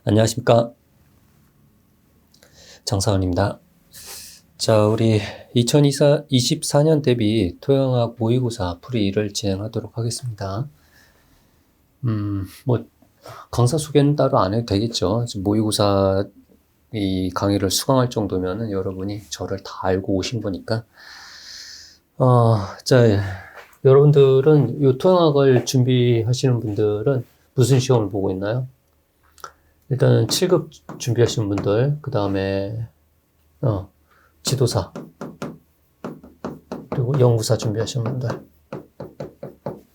안녕하십니까. 장사원입니다. 자, 우리 2024년 대비 토양학 모의고사 풀이를 진행하도록 하겠습니다. 강사 소개는 따로 안 해도 되겠죠. 지금 모의고사 이 강의를 수강할 정도면은 여러분이 저를 다 알고 오신 거니까. 자, 여러분들은 이 토양학을 준비하시는 분들은 무슨 시험을 보고 있나요? 일단은 7급 준비하시는 분들, 그 다음에 지도사, 그리고 연구사 준비하시는 분들,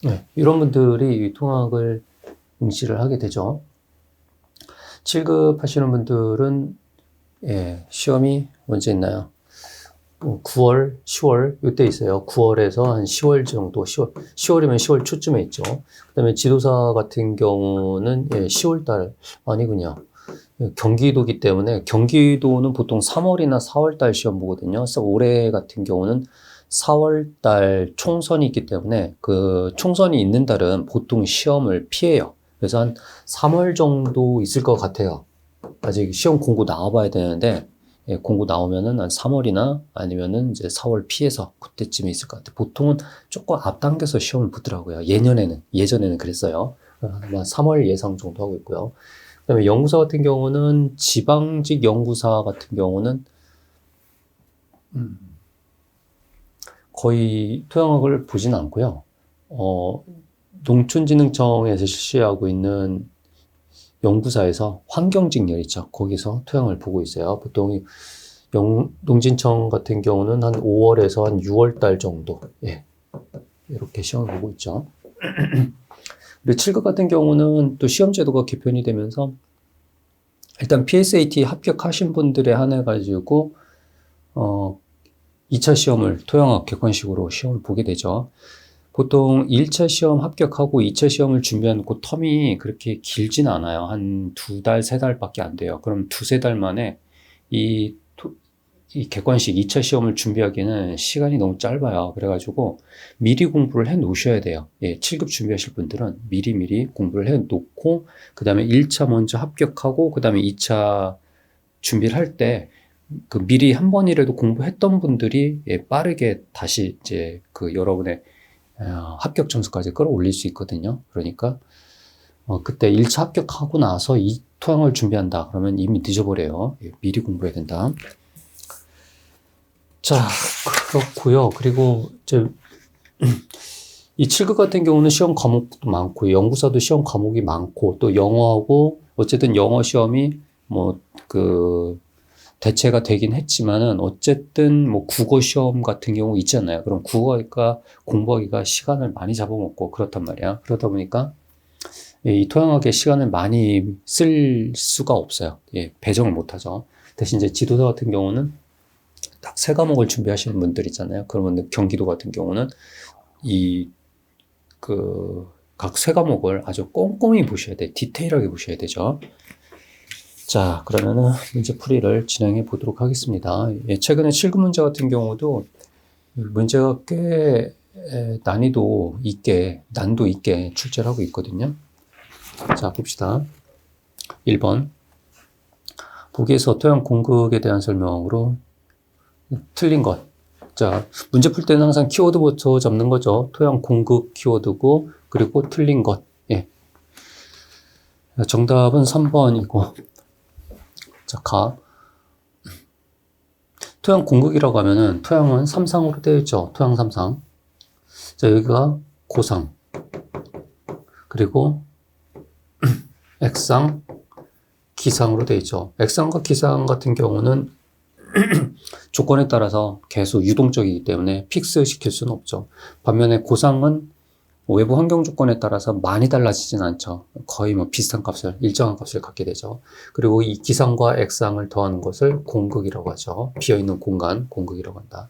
네, 이런 분들이 통학을 응시를 하게 되죠. 7급 하시는 분들은 시험이 언제 있나요? 9월, 10월 이때 있어요. 9월에서 한 10월 정도, 10월이면 10월 초쯤에 있죠. 그 다음에 지도사 같은 경우는 10월 달 아니군요. 경기도기 때문에 경기도는 보통 3월이나 4월 달 시험 보거든요. 그래서 올해 같은 경우는 4월 달 총선이 있기 때문에 그 총선이 있는 달은 보통 시험을 피해요. 그래서 한 3월 정도 있을 것 같아요. 아직 시험 공고 나와봐야 되는데 공고 나오면은 한 3월이나 아니면은 이제 4월 피해서 그때쯤에 있을 것 같아요. 보통은 조금 앞당겨서 시험을 보더라고요. 예전에는 그랬어요. 아마 3월 예상 정도 하고 있고요. 그 다음에 연구사 같은 경우는 지방직 연구사 같은 경우는 거의 토양학을 보진 않고요. 농촌진흥청에서 실시하고 있는 연구사에서 환경직열 있죠. 거기서 토양을 보고 있어요. 보통 농진청 같은 경우는 한 5월에서 한 6월 달 정도, 이렇게 시험을 보고 있죠. 그리고 7급 같은 경우는 또 시험 제도가 개편이 되면서 일단 PSAT 합격하신 분들에 한해 가지고 2차 시험을 토양학 객관식으로 시험을 보게 되죠. 보통 1차 시험 합격하고 2차 시험을 준비하는 그 텀이 그렇게 길진 않아요. 한 2달, 3달밖에 안 돼요. 그럼 2-3달 만에 이 객관식 2차 시험을 준비하기에는 시간이 너무 짧아요. 그래가지고 미리 공부를 해 놓으셔야 돼요. 7급 준비하실 분들은 미리 공부를 해 놓고, 그 다음에 1차 먼저 합격하고, 그 다음에 2차 준비를 할 때, 그 미리 한 번이라도 공부했던 분들이 빠르게 다시 이제 그 여러분의 합격 점수까지 끌어올릴 수 있거든요. 그러니까 그때 1차 합격하고 나서 이 토양을 준비한다 그러면 이미 늦어버려요. 미리 공부해야 된다. 자, 그렇고요. 그리고 이제 이 7급 같은 경우는 시험 과목도 많고 연구사도 시험 과목이 많고 또 영어하고 어쨌든 영어 시험이 대체가 되긴 했지만은 어쨌든 국어 시험 같은 경우 있잖아요. 그럼 국어가 공부하기가 시간을 많이 잡아먹고 그렇단 말이야. 그러다 보니까 이 토양학에 시간을 많이 쓸 수가 없어요. 배정을 못 하죠. 대신 이제 지도사 같은 경우는 딱 3과목을 준비하시는 분들 있잖아요. 그러면 경기도 같은 경우는 각 3과목을 아주 꼼꼼히 보셔야 돼. 디테일하게 보셔야 되죠. 자, 그러면은 문제 풀이를 진행해 보도록 하겠습니다. 최근에 7급 문제 같은 경우도 문제가 꽤 난도 있게 출제를 하고 있거든요. 자, 봅시다. 1번. 보기에서 토양 공극에 대한 설명으로 틀린 것. 자, 문제 풀 때는 항상 키워드부터 잡는 거죠. 토양 공극 키워드고, 그리고 틀린 것. 정답은 3번이고. 자, 토양 공극이라고 하면은 토양은 3상으로 되어 있죠. 토양 3상. 자, 여기가 고상. 그리고 액상, 기상으로 되어 있죠. 액상과 기상 같은 경우는 조건에 따라서 계속 유동적이기 때문에 픽스 시킬 수는 없죠. 반면에 고상은 외부 환경 조건에 따라서 많이 달라지진 않죠. 거의 비슷한 값을, 일정한 값을 갖게 되죠. 그리고 이 기상과 액상을 더하는 것을 공극이라고 하죠. 비어있는 공간, 공극이라고 한다.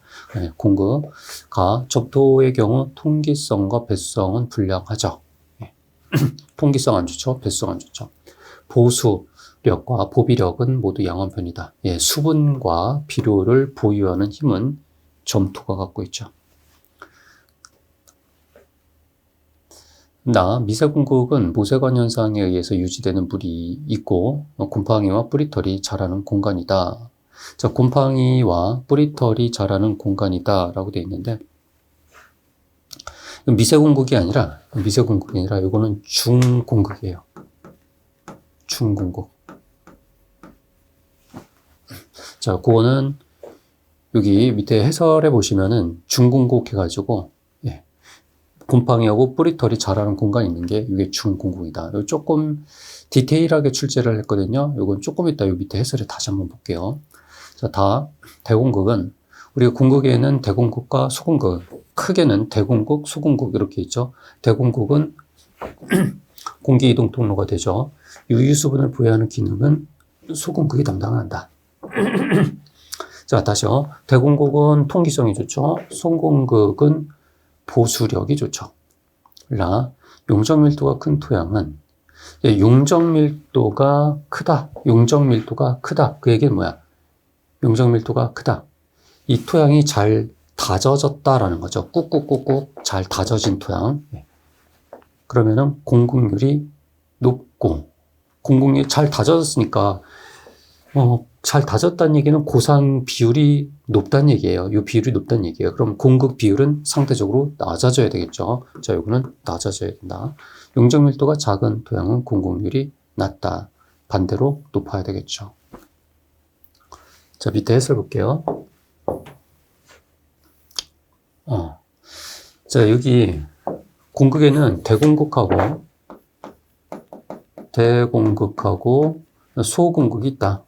공극가 적도의 경우 통기성과 배수성은 불량하죠. 통기성 안 좋죠. 배수성 안 좋죠. 보수력과 보비력은 모두 양한 편이다. 수분과 비료를 보유하는 힘은 점토가 갖고 있죠. 미세공국은 모세관 현상에 의해서 유지되는 물이 있고 곰팡이와 뿌리털이 자라는 공간이다. 자, 곰팡이와 뿌리털이 자라는 공간이다 라고 되어 있는데 미세공국이 아니라 이거는 중공국이에요. 중공국. 자, 그거는 여기 밑에 해설해 보시면은 중공국 해가지고 곰팡이하고 뿌리털이 자라는 공간이 있는 게 이게 중공국이다. 조금 디테일하게 출제를 했거든요. 이건 조금 이따 요 밑에 해설을 다시 한번 볼게요. 자, 대공국은 우리가 공국에는 대공국과 소공국, 크게는 대공국, 소공국 이렇게 있죠. 대공국은 공기 이동 통로가 되죠. 유유수분을 부여하는 기능은 소공국이 담당한다. 자, 다시요. 대공국은 통기성이 좋죠. 소공국은 보수력이 좋죠. 용적밀도가 큰 토양은 용적밀도가 크다. 그 얘기는 뭐야? 용적밀도가 크다. 이 토양이 잘 다져졌다라는 거죠. 꾹꾹꾹꾹 잘 다져진 토양. 그러면은 공국률이 높고, 공국률이 잘 다져졌으니까 잘 다졌다는 얘기는 고산 비율이 높다는 얘기예요. 이 비율이 높다는 얘기예요. 그럼 공국 비율은 상대적으로 낮아져야 되겠죠. 자, 이거는 낮아져야 된다. 용적밀도가 작은 토양은 공국률이 낮다. 반대로 높아야 되겠죠. 자, 밑에 해설 볼게요. 자, 여기 공국에는 대공국하고 소공국이 있다.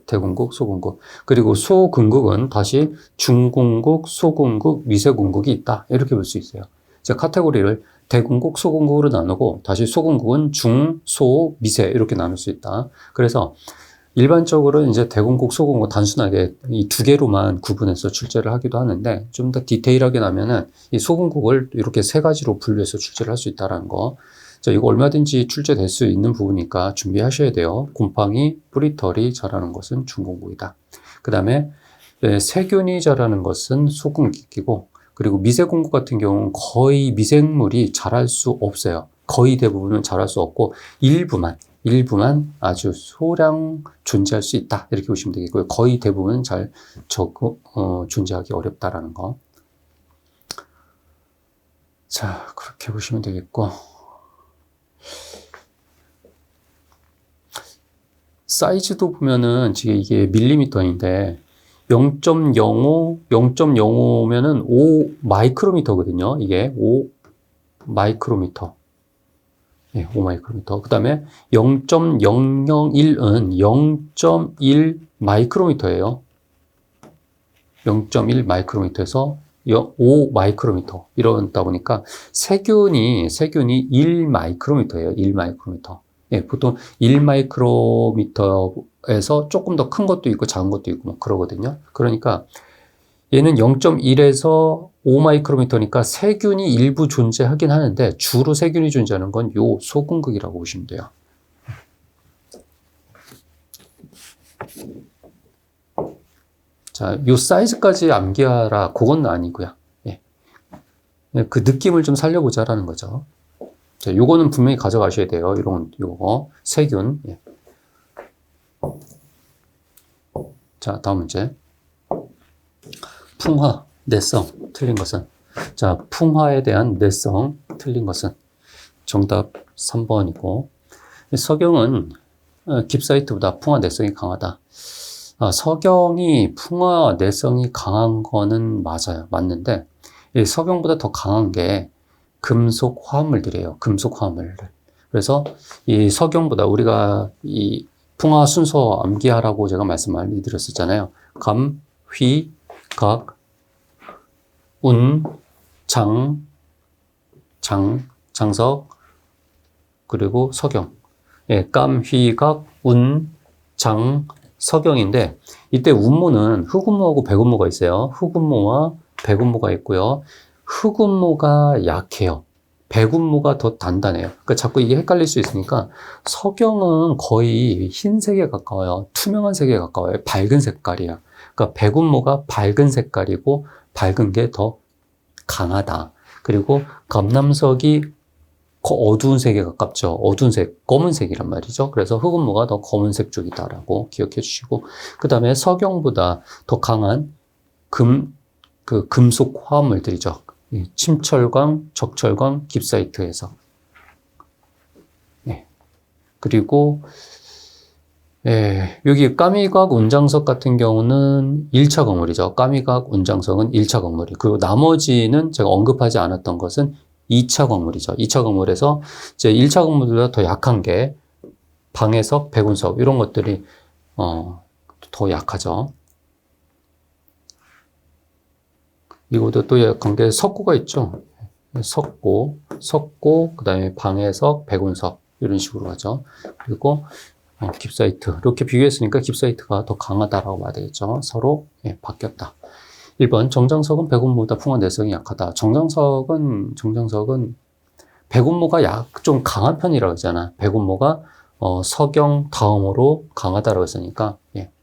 대공국, 소공국. 그리고 소근국은 다시 중공국, 소공국, 미세공국이 있다. 이렇게 볼 수 있어요. 자, 카테고리를 대공국, 소공국으로 나누고 다시 소공국은 중, 소, 미세 이렇게 나눌 수 있다. 그래서 일반적으로 이제 대공국, 소공국 단순하게 이 두 개로만 구분해서 출제를 하기도 하는데 좀 더 디테일하게 나면은 이 소공국을 이렇게 세 가지로 분류해서 출제를 할 수 있다는 거. 자, 이거 얼마든지 출제될 수 있는 부분이니까 준비하셔야 돼요. 곰팡이, 뿌리털이 자라는 것은 중공국이다. 그 다음에 세균이 자라는 것은 소공국이고, 그리고 미세공국 같은 경우는 거의 미생물이 자랄 수 없어요. 거의 대부분은 자랄 수 없고 일부만 아주 소량 존재할 수 있다. 이렇게 보시면 되겠고요. 거의 대부분은 존재하기 어렵다라는 거. 자, 그렇게 보시면 되겠고. 사이즈도 보면은 지금 이게 밀리미터인데 0.05면은 5 마이크로미터거든요. 이게 5 마이크로미터. 네, 5 마이크로미터. 그 다음에 0.001은 0.1 마이크로미터예요. 0.1 마이크로미터에서 5 마이크로미터. 이러다 보니까 세균이 1 마이크로미터예요. 1 마이크로미터. 예, 보통 1 마이크로미터에서 조금 더 큰 것도 있고 작은 것도 있고 뭐 그러거든요. 그러니까 얘는 0.1에서 5 마이크로미터니까 세균이 일부 존재하긴 하는데 주로 세균이 존재하는 건 요 소공국이라고 보시면 돼요. 자, 요 사이즈까지 암기하라. 그건 아니고요. 예. 그 느낌을 좀 살려보자라는 거죠. 자, 요거는 분명히 가져가셔야 돼요. 요거 세균. 예. 자, 다음 문제. 풍화, 내성, 틀린 것은? 자, 풍화에 대한 내성, 틀린 것은? 정답 3번이고. 석영은 깁사이트보다 풍화 내성이 강하다. 석영이 풍화 내성이 강한 거는 맞아요. 맞는데, 이 석영보다 더 강한 게 금속 화합물들이에요. 금속 화합물들. 그래서 이 석영보다 우리가 이 풍화 순서 암기하라고 제가 말씀 많이 드렸었잖아요. 감, 휘, 각, 운, 장석, 그리고 석영. 예, 감, 휘, 각, 운, 장, 석영인데 이때 운모는 흑운모하고 백운모가 있어요. 흑운모와 백운모가 있고요. 흑운모가 약해요. 백운모가 더 단단해요. 그러니까 자꾸 이게 헷갈릴 수 있으니까 석영은 거의 흰색에 가까워요. 투명한 색에 가까워요. 밝은 색깔이야. 그러니까 백운모가 밝은 색깔이고 밝은 게 더 강하다. 그리고 감남석이 어두운 색에 가깝죠. 어두운 색, 검은색이란 말이죠. 그래서 흑음모가 더 검은색 쪽이다라고 기억해 주시고, 그 다음에 석영보다 더 강한 금속 화합물들이죠. 침철광, 적철광, 깁사이트에서. 네. 그리고 여기 까미각 운장석 같은 경우는 1차 건물이죠. 까미각 운장석은 1차 건물이. 그리고 나머지는 제가 언급하지 않았던 것은 2차 건물이죠. 2차 건물에서 이제 1차 건물보다 더 약한 게 방해석, 백운석 이런 것들이 더 약하죠. 이것도 또 약한 게 석고가 있죠. 석고, 그다음에 방해석, 백운석 이런 식으로 하죠. 그리고 깁사이트 이렇게 비교했으니까 깁사이트가 더 강하다라고 봐야 되겠죠. 서로 바뀌었다. 1번 정장석은 백운모보다 풍화 내성이 약하다. 정장석은 백운모가 좀 강한 편이라고 했잖아. 백운모가 석영 다음으로 강하다라고 했으니까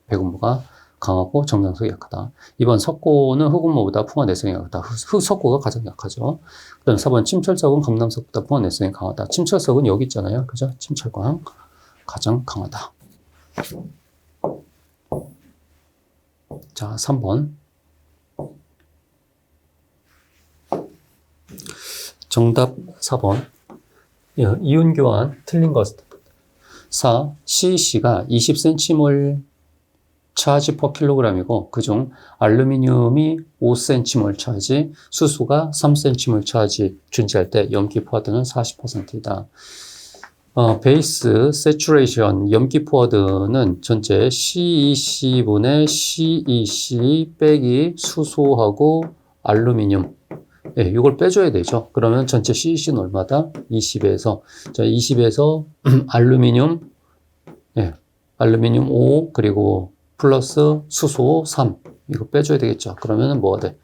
백운모가 강하고 정장석이 약하다. 2번 석고는 흑운모보다 풍화 내성이 약하다. 석고가 가장 약하죠. 그 다음 4번 침철석은 감남석보다 풍화 내성이 강하다. 침철석은 여기 있잖아요. 그죠? 침철광 가장 강하다. 자, 3번. 정답 4번. 이윤 교환 틀린 것. 4. CEC가 20cm몰 차지 per 킬로그램이고 그중 알루미늄이 5cm몰 차지, 수소가 3cm몰 차지 존재할 때 염기 포화도는 40%이다. 베이스 세츄레이션 염기 포화도는 전체 CEC분의 CEC 빼기 수소하고 알루미늄. 이걸 빼줘야 되죠. 그러면 전체 CEC는 얼마다? 20에서, 자, 20에서 알루미늄, 알루미늄 5, 그리고 플러스 수소 3. 이거 빼줘야 되겠죠. 그러면은 뭐가 돼?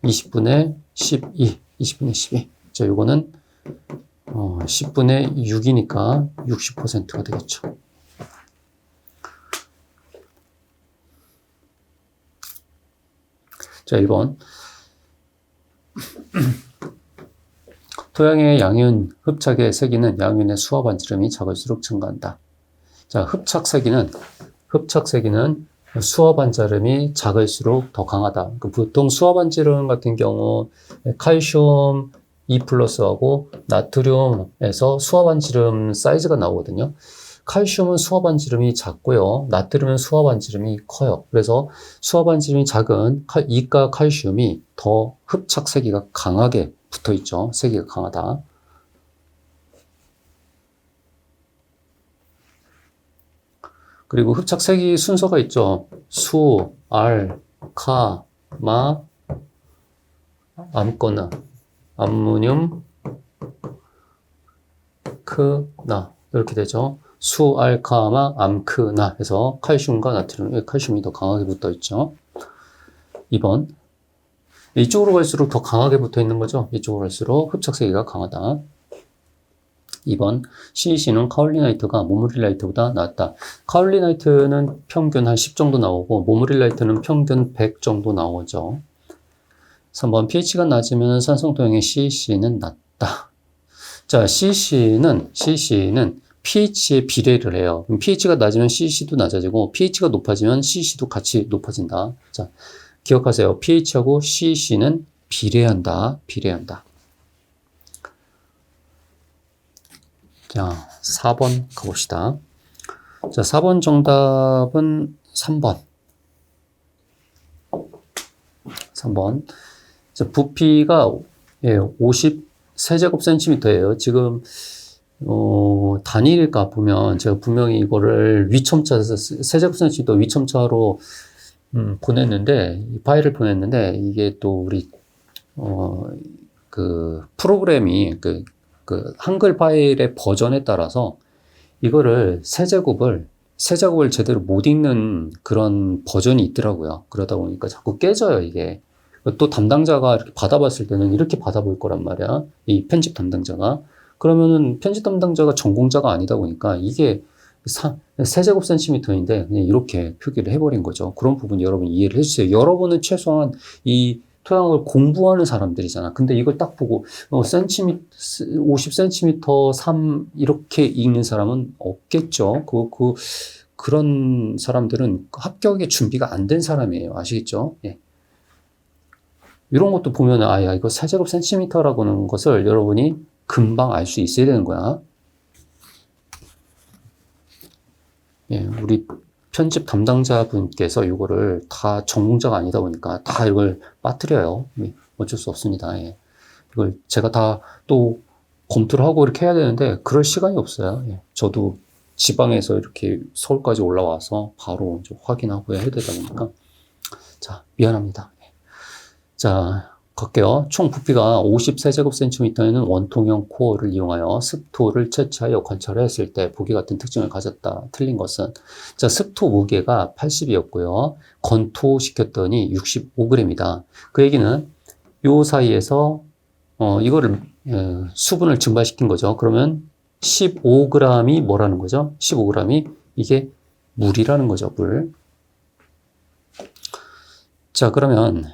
20분의 12. 20분의 12. 자, 요거는, 10분의 6이니까 60%가 되겠죠. 자, 1번. 토양의 양윤, 흡착의 세기는 양윤의 수화 반지름이 작을수록 증가한다. 자, 흡착 세기는 수화 반지름이 작을수록 더 강하다. 보통 수화 반지름 같은 경우 칼슘 2+하고 나트륨에서 수화 반지름 사이즈가 나오거든요. 칼슘은 수화 반지름이 작고요. 나트륨은 수화 반지름이 커요. 그래서 수화 반지름이 작은 이가 칼슘이 더 흡착 세기가 강하게 붙어 있죠. 세기가 강하다. 그리고 흡착 세기 순서가 있죠. 수, 알, 카, 마, 암거나, 암무늄, 크, 나 이렇게 되죠. 수, 알, 카, 마, 암, 크, 나 해서 칼슘과 나트륨, 칼슘이 더 강하게 붙어 있죠. 2번. 이쪽으로 갈수록 더 강하게 붙어 있는 거죠. 이쪽으로 갈수록 흡착 세기가 강하다. 2번. CEC는 카올리나이트가 모무릴라이트보다 낫다. 카올리나이트는 평균 한 10 정도 나오고 모무릴라이트는 평균 100 정도 나오죠. 3번. pH가 낮으면 산성토양의 CEC는 낮다. 자, CEC는 pH에 비례를 해요. pH가 낮으면 CEC도 낮아지고 pH가 높아지면 CEC도 같이 높아진다. 자, 기억하세요. pH하고 CEC는 비례한다. 자, 4번 가봅시다. 자, 4번 정답은 3번. 자, 부피가 50 세제곱센티미터예요. 지금 단일가 보면 제가 분명히 이거를 위첨차 세제곱센티미터 위첨차로 보냈는데 이 파일을 보냈는데 이게 또 우리 그 프로그램이 그 한글 파일의 버전에 따라서 이거를 세제곱을 제대로 못 읽는 그런 버전이 있더라고요. 그러다 보니까 자꾸 깨져요, 이게. 또 담당자가 이렇게 받아봤을 때는 이렇게 받아볼 거란 말이야. 이 편집 담당자가. 그러면은 편집 담당자가 전공자가 아니다 보니까 이게 세제곱 센티미터인데 그냥 이렇게 표기를 해버린 거죠. 그런 부분 여러분 이해를 해주세요. 여러분은 최소한 이 토양을 공부하는 사람들이잖아. 근데 이걸 딱 보고, 50cm 3 이렇게 읽는 사람은 없겠죠. 그런 사람들은 합격의 준비가 안 된 사람이에요. 아시겠죠? 예. 이런 것도 보면, 야, 이거 세제곱 센티미터라고는 것을 여러분이 금방 알 수 있어야 되는 거야. 예, 우리 편집 담당자분께서 이거를 다 전공자가 아니다 보니까 다 이걸 빠뜨려요. 어쩔 수 없습니다. 예. 이걸 제가 다 또 검토를 하고 이렇게 해야 되는데 그럴 시간이 없어요. 예. 저도 지방에서 이렇게 서울까지 올라와서 바로 이제 확인하고 해야 되다 보니까 자, 미안합니다. 예. 자, 갈게요. 총 부피가 50세제곱센티미터에는 원통형 코어를 이용하여 습토를 채취하여 관찰했을 때 보기 같은 특징을 가졌다. 틀린 것은 자, 습토 무게가 80이었고요. 건토시켰더니 65g이다. 그 얘기는 요 사이에서 이거를 수분을 증발시킨 거죠. 그러면 15g이 뭐라는 거죠? 15g이 이게 물이라는 거죠. 물. 자, 그러면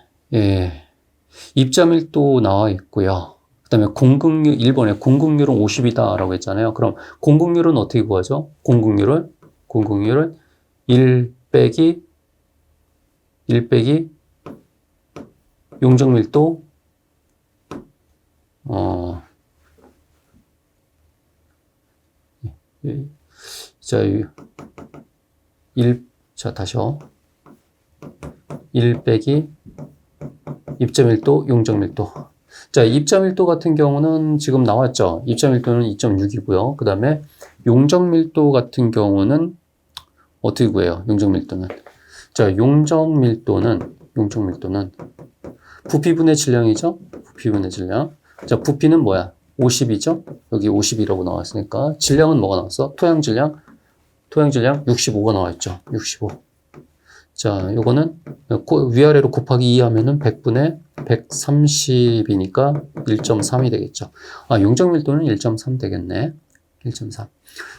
입자밀도 나와 있고요. 그 다음에 공극률, 1번에 공극률은 50이다 라고 했잖아요. 그럼 공극률은 어떻게 구하죠? 공극률은 1 빼기 용적밀도 자, 다시요. 1 빼기 입자밀도, 용적밀도. 자, 입자밀도 같은 경우는 지금 나왔죠. 입자밀도는 2.6이고요. 그 다음에 용적밀도 같은 경우는 어떻게 구해요? 용적밀도는. 자, 용적밀도는 부피분의 질량이죠? 부피분의 질량. 자, 부피는 뭐야? 50이죠? 여기 50이라고 나왔으니까. 질량은 뭐가 나왔어? 토양 질량 65가 나와있죠. 65. 자, 요거는 위아래로 곱하기 2 하면은 100분의 130이니까 1.3이 되겠죠. 용적밀도는 1.3 되겠네. 1.3.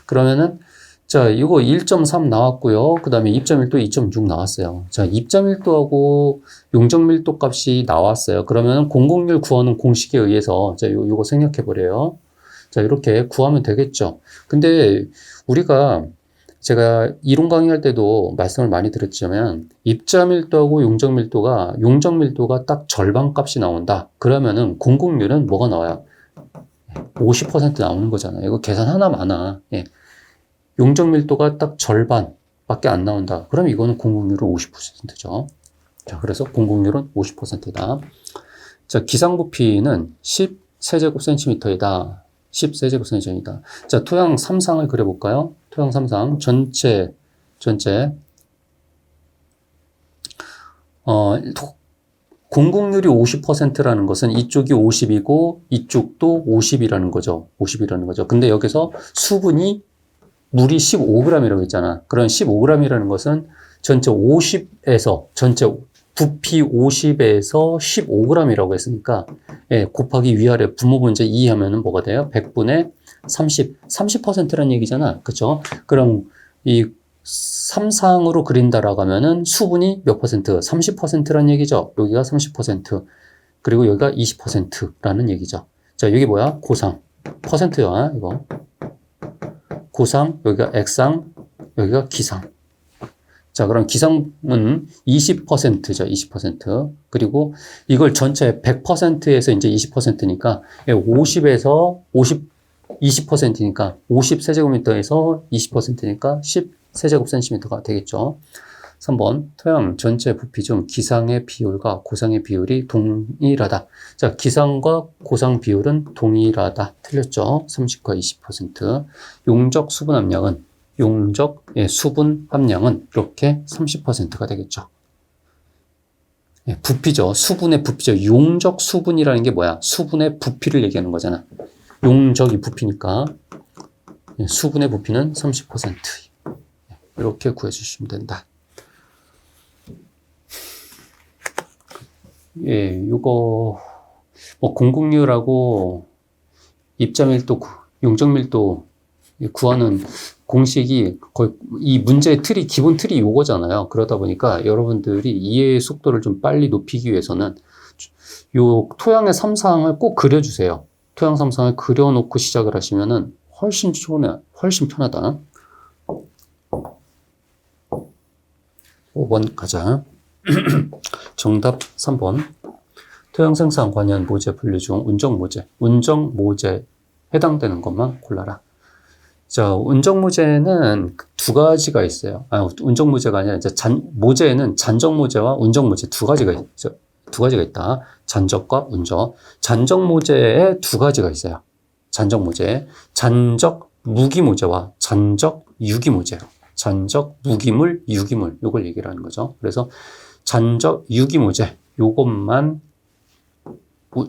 그러면은, 자, 이거 1.3 나왔고요. 그 다음에 입자밀도 2.6 나왔어요. 자, 입자밀도하고 용적밀도 값이 나왔어요. 그러면 공극률 구하는 공식에 의해서, 자, 요거 생략해버려요. 자, 이렇게 구하면 되겠죠. 근데 제가 이론 강의할 때도 말씀을 많이 드렸지만 입자밀도하고 용적밀도가 딱 절반 값이 나온다. 그러면은 공극률은 뭐가 나와요? 50% 나오는 거잖아요. 이거 계산 하나 많아. 예. 용적밀도가 딱 절반밖에 안 나온다. 그럼 이거는 공극률은 50%죠. 자, 그래서 공극률은 50%다. 자, 기상부피는 10세제곱센티미터이다. 10세제곱센티미터이다. 자, 토양 3상을 그려볼까요? 토양 3상 전체 공극률이 50%라는 것은 이쪽이 50이고 이쪽도 50이라는 거죠. 50이라는 거죠. 근데 여기서 물이 15g이라고 했잖아. 그런 15g이라는 것은 전체 부피 50에서 15g이라고 했으니까, 예, 곱하기 위아래 분모분자 2 하면은 뭐가 돼요? 100분의 30%라는 얘기잖아. 그쵸? 그럼 이 3상으로 그린다라고 하면은 수분이 몇 퍼센트? 30%라는 얘기죠. 여기가 30%. 그리고 여기가 20%라는 얘기죠. 자, 여기 뭐야? 고상. 퍼센트야, 이거. 고상, 여기가 액상, 여기가 기상. 자, 그럼 기상은 20%죠, 20%. 그리고 이걸 전체 100%에서 이제 20%니까 20%니까 50세제곱미터에서 20%니까 10세제곱센티미터가 되겠죠. 3번, 토양 전체 부피 중 기상의 비율과 고상의 비율이 동일하다. 자, 기상과 고상 비율은 동일하다. 틀렸죠? 30과 20%. 용적 수분 함량은 수분 함량은 이렇게 30%가 되겠죠. 예, 부피죠. 수분의 부피죠. 용적 수분이라는 게 뭐야? 수분의 부피를 얘기하는 거잖아. 용적이 부피니까 예, 수분의 부피는 30%. 이렇게 구해주시면 된다. 예, 요거 공극률하고 입자밀도, 용적밀도 구하는 공식이 거의 이 문제의 기본 틀이 요거잖아요. 그러다 보니까 여러분들이 이해의 속도를 좀 빨리 높이기 위해서는 요 토양의 삼상을 꼭 그려주세요. 토양 삼상을 그려놓고 시작을 하시면은 훨씬 편하다. 5번 가자. 정답 3번. 토양 생산 관련 모재 분류 중 운정 모재 해당되는 것만 골라라. 자, 운정 모재는 두 가지가 있어요. 운정 모재가 아니라 이제 모재에는 잔적 모재와 운정 모재 두 가지가 있다. 잔적과 운적. 잔적 모재에 두 가지가 있어요. 잔적 모재. 잔적 무기 모재와 잔적 유기 모재요. 잔적 무기물, 유기물 요걸 얘기를 하는 거죠. 그래서 잔적 유기 모재 요것만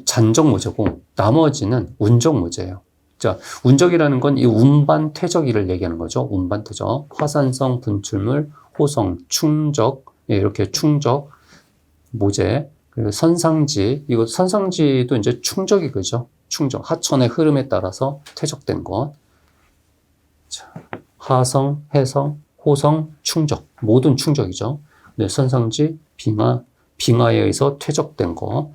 잔적 모재고 나머지는 운적 모재예요. 자, 운적이라는 건 이 운반 퇴적이를 얘기하는 거죠. 운반 퇴적, 화산성 분출물, 호성, 충적, 이렇게 충적 모재. 그리고 선상지, 이거 선상지도 이제 충적이 그죠. 충적, 하천의 흐름에 따라서 퇴적된 것. 자, 하성, 해성, 호성, 충적, 모든 충적이죠. 네, 선상지, 빙하에 의해서 퇴적된 거,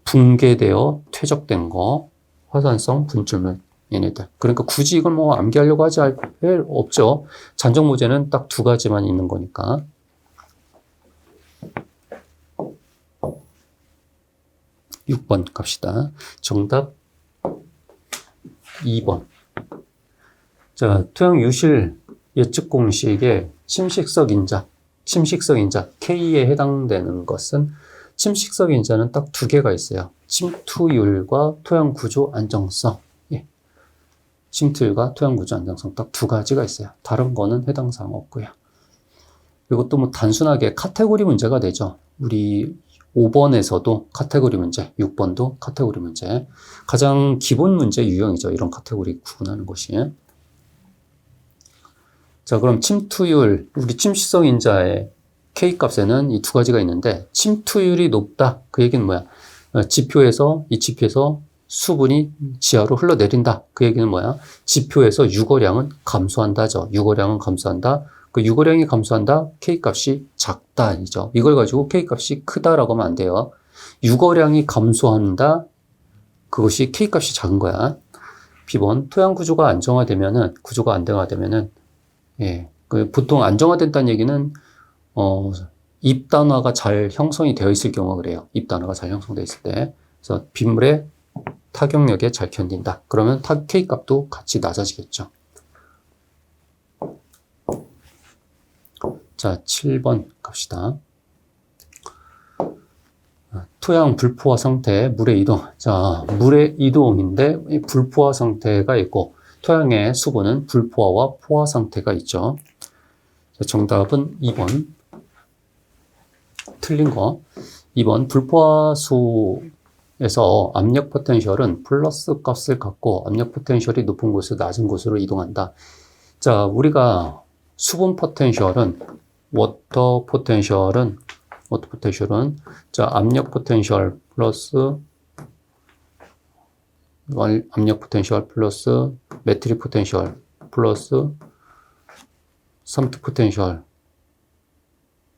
붕괴되어 퇴적된 거, 화산성 분출물, 얘네들. 그러니까 굳이 이걸 뭐 암기하려고 하지 할 필요 없죠. 잔적 모재는 딱 두 가지만 있는 거니까. 6번 갑시다. 정답 2번. 자, 토양 유실 예측 공식의 침식석 인자 K에 해당되는 것은 침식석 인자는 딱 두 개가 있어요. 침투율과 토양 구조 안정성. 예. 침투율과 토양 구조 안정성 딱 두 가지가 있어요. 다른 거는 해당 사항 없고요. 이것도 뭐 단순하게 카테고리 문제가 되죠. 우리 5번에서도 카테고리 문제, 6번도 카테고리 문제. 가장 기본 문제 유형이죠. 이런 카테고리 구분하는 것이. 자, 그럼 침투율, 우리 침식성 인자의 K값에는 이 두 가지가 있는데 침투율이 높다. 그 얘기는 뭐야? 이 지표에서 수분이 지하로 흘러내린다. 그 얘기는 뭐야? 지표에서 유거량은 감소한다죠. 유거량은 감소한다. 그 유거량이 감소한다. K값이 작다이죠. 이걸 가지고 K값이 크다라고 하면 안 돼요. 유거량이 감소한다. 그것이 K값이 작은 거야. B번 토양 구조가 안정화되면은 예, 보통 안정화된다는 얘기는 입단화가 잘 형성이 되어 있을 경우가 그래요. 입단화가 잘 형성되어 있을 때. 그래서 빗물의 타격력에 잘 견딘다. 그러면 K값도 같이 낮아지겠죠. 자, 7번 갑시다. 토양 불포화 상태, 물의 이동. 자, 물의 이동인데 불포화 상태가 있고 토양의 수분은 불포화와 포화 상태가 있죠. 자, 정답은 2번. 틀린 거. 2번 불포화수에서 압력 포텐셜은 플러스 값을 갖고 압력 포텐셜이 높은 곳에서 낮은 곳으로 이동한다. 자, 우리가 수분 포텐셜은 워터 포텐셜은 자, 압력 포텐셜 플러스 매트릭 포텐셜 플러스 섬트 포텐셜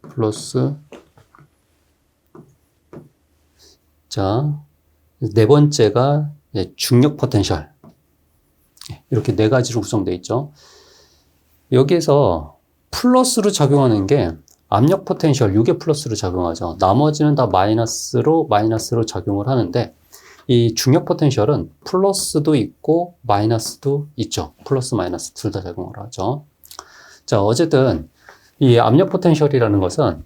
플러스 자, 네 번째가 중력 포텐셜. 이렇게 네 가지로 구성되어 있죠. 여기에서 플러스로 작용하는 게 압력 포텐셜, 이게 플러스로 작용하죠. 나머지는 다 마이너스로 작용을 하는데 이 중력 포텐셜은 플러스도 있고 마이너스도 있죠. 플러스 마이너스 둘 다 작용을 하죠. 자, 어쨌든 이 압력 포텐셜이라는 것은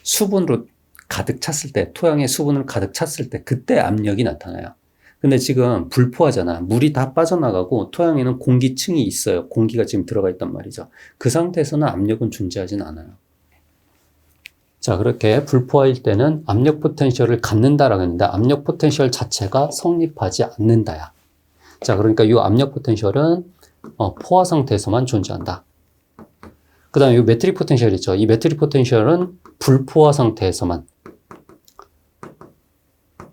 수분으로 가득 찼을 때, 토양에 수분을 가득 찼을 때 그때 압력이 나타나요. 근데 지금 불포화잖아. 물이 다 빠져나가고 토양에는 공기층이 있어요. 공기가 지금 들어가 있단 말이죠. 그 상태에서는 압력은 존재하진 않아요. 자, 그렇게 불포화일 때는 압력 포텐셜을 갖는다라고 했는데 압력 포텐셜 자체가 성립하지 않는다야. 자, 그러니까 이 압력 포텐셜은 포화 상태에서만 존재한다. 그 다음에 이 매트릭 포텐셜 있죠. 이 매트릭 포텐셜은 불포화 상태에서만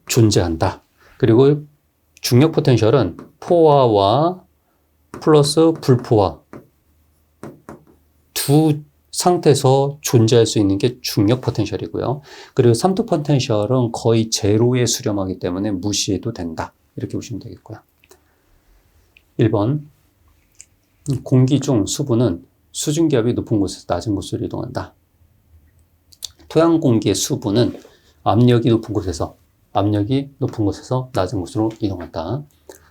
존재한다. 그리고 중력 포텐셜은 포화와 플러스 불포화 두 상태에서 존재할 수 있는 게 중력 포텐셜이고요. 그리고 삼투 포텐셜은 거의 제로에 수렴하기 때문에 무시해도 된다. 이렇게 보시면 되겠고요. 1번. 공기 중 수분은 수증기압이 높은 곳에서 낮은 곳으로 이동한다. 토양 공기의 수분은 압력이 높은 곳에서 낮은 곳으로 이동한다.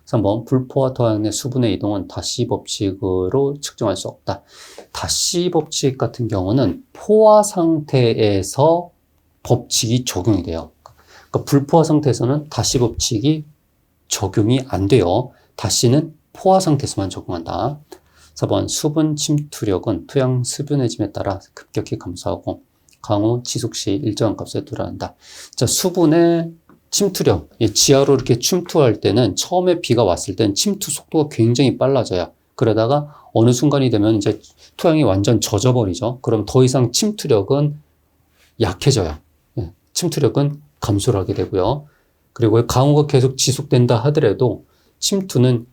3번. 불포와 토양 내 수분의 이동은 다시 법칙으로 측정할 수 없다. 다시 법칙 같은 경우는 포화 상태에서 법칙이 적용이 돼요. 그러니까 불포화 상태에서는 다시 법칙이 적용이 안 돼요. 다시는 포화 상태에서만 적용한다. 4번. 수분 침투력은 토양 수분해짐에 따라 급격히 감소하고 강우 지속 시 일정한 값에 도달한다. 자, 수분의 침투력, 지하로 이렇게 침투할 때는 처음에 비가 왔을 땐 침투 속도가 굉장히 빨라져요. 그러다가 어느 순간이 되면 이제 토양이 완전 젖어버리죠. 그럼 더 이상 침투력은 약해져요. 침투력은 감소를 하게 되고요. 그리고 강우가 계속 지속된다 하더라도 침투는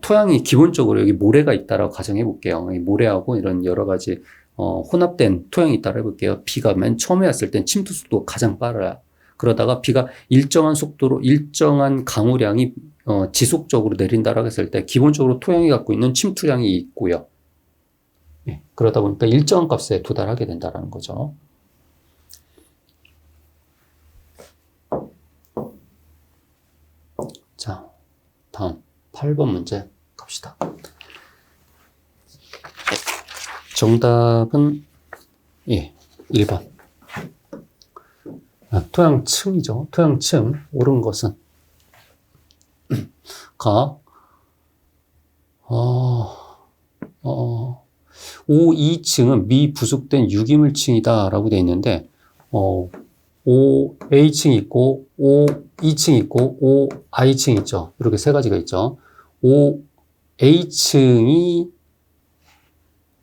토양이 기본적으로 여기 모래가 있다라고 가정해 볼게요. 모래하고 이런 여러 가지 혼합된 토양이 있다고 해볼게요. 비가 맨 처음에 왔을 땐 침투 속도가 가장 빨라요. 그러다가 비가 일정한 속도로 일정한 강우량이 지속적으로 내린다라고 했을 때 기본적으로 토양이 갖고 있는 침투량이 있고요. 그러다 보니까 일정한 값에 도달하게 된다는 거죠. 자, 다음 8번 문제 갑시다. 정답은 1번. 토양층이죠. 토양층, 옳은 것은 O2층은 미부속된 유기물층이다 라고 되어 있는데 OA층이 있고 O2층이 있고 OI층이 있죠. 이렇게 세 가지가 있죠. OA층이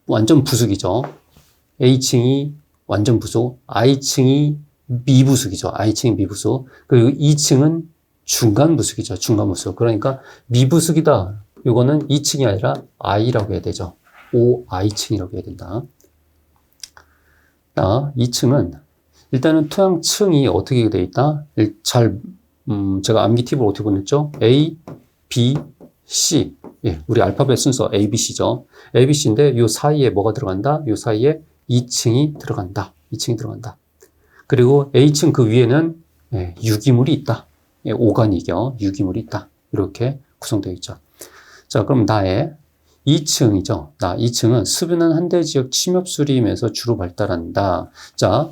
완전 부숙이죠. A층이 완전 부숙, I층이 미부숙이죠. I층이 미부숙. 그리고 2층은 중간 부숙이죠. 중간 부숙. 그러니까 미부숙이다. 이거는 2층이 아니라 I라고 해야 되죠. OI층이라고 해야 된다. 2층은 일단은 토양층이 어떻게 되어 있다? 제가 암기 팁을 어떻게 보냈죠? A, B, C. 우리 알파벳 순서 A, B, C죠. A, B, C인데 이 사이에 뭐가 들어간다? 이 사이에 2층이 들어간다. 2층이 들어간다. 그리고 A층 그 위에는 유기물이 있다. 오가닉이요. 유기물이 있다. 이렇게 구성되어 있죠. 자, 그럼 나의 2층이죠. 2층은 수변한 한대 지역 침엽수림에서 주로 발달한다. 자,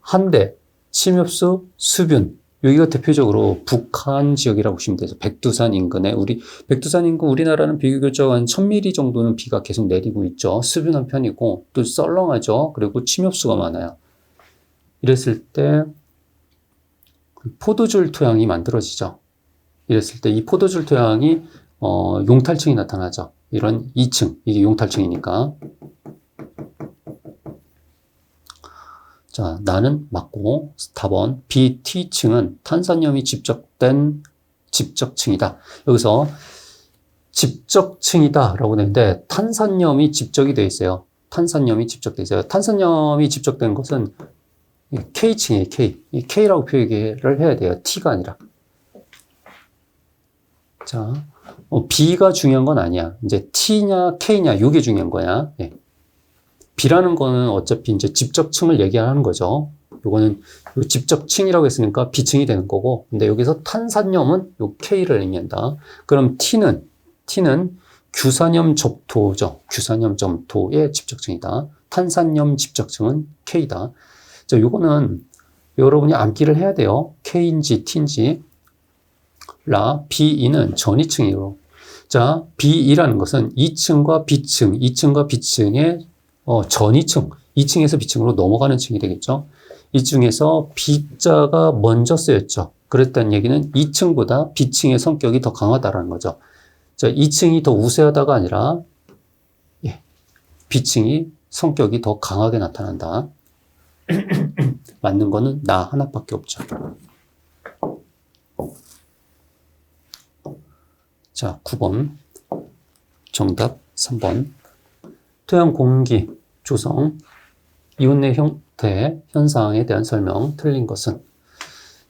한대, 침엽수, 수변. 여기가 대표적으로 북한 지역이라고 보시면 되죠. 백두산 인근에 백두산 인근 우리나라는 비교적 한 1000mm 정도는 비가 계속 내리고 있죠. 수변한 편이고 또 썰렁하죠. 그리고 침엽수가 많아요. 이랬을 때 포도줄 토양이 만들어지죠. 이랬을 때 이 포도줄 토양이 용탈층이 나타나죠. 이런 2층, 이게 용탈층이니까. 자, 나는 맞고 4번 B, T층은 탄산염이 집적된 집적층이다. 여기서 집적층이다 라고 되는데 탄산염이 집적이 되어 있어요. 탄산염이 집적되어 있어요. 탄산염이 집적된 것은 K층이에요. K. 이 K라고 표기를 해야 돼요. T가 아니라. 자, B가 중요한 건 아니야. 이제 T냐 K냐 이게 중요한 거야. B라는 거는 어차피 이제 집적층을 얘기하는 거죠. 요거는 집적층이라고 했으니까 B층이 되는 거고, 근데 여기서 탄산염은 요 K를 의미한다. 그럼 T는 규산염 접토죠. 규산염 접토의 집적층이다. 탄산염 집적층은 K다. 자, 요거는 여러분이 암기를 해야 돼요. K인지 T인지. B2는 전이층이에요. 자, B2라는 것은 2층과 B층의 전이층, 2층에서 B층으로 넘어가는 층이 되겠죠. 이 중에서 B자가 먼저 쓰였죠. 그랬다는 얘기는 2층보다 B층의 성격이 더 강하다는 거죠. 자, 2층이 더 우세하다가 아니라 B층이 성격이 더 강하게 나타난다. 맞는 거는 나 하나밖에 없죠. 자, 9번. 정답 3번. 토양 공기 조성, 이온의 형태, 현상에 대한 설명, 틀린 것은.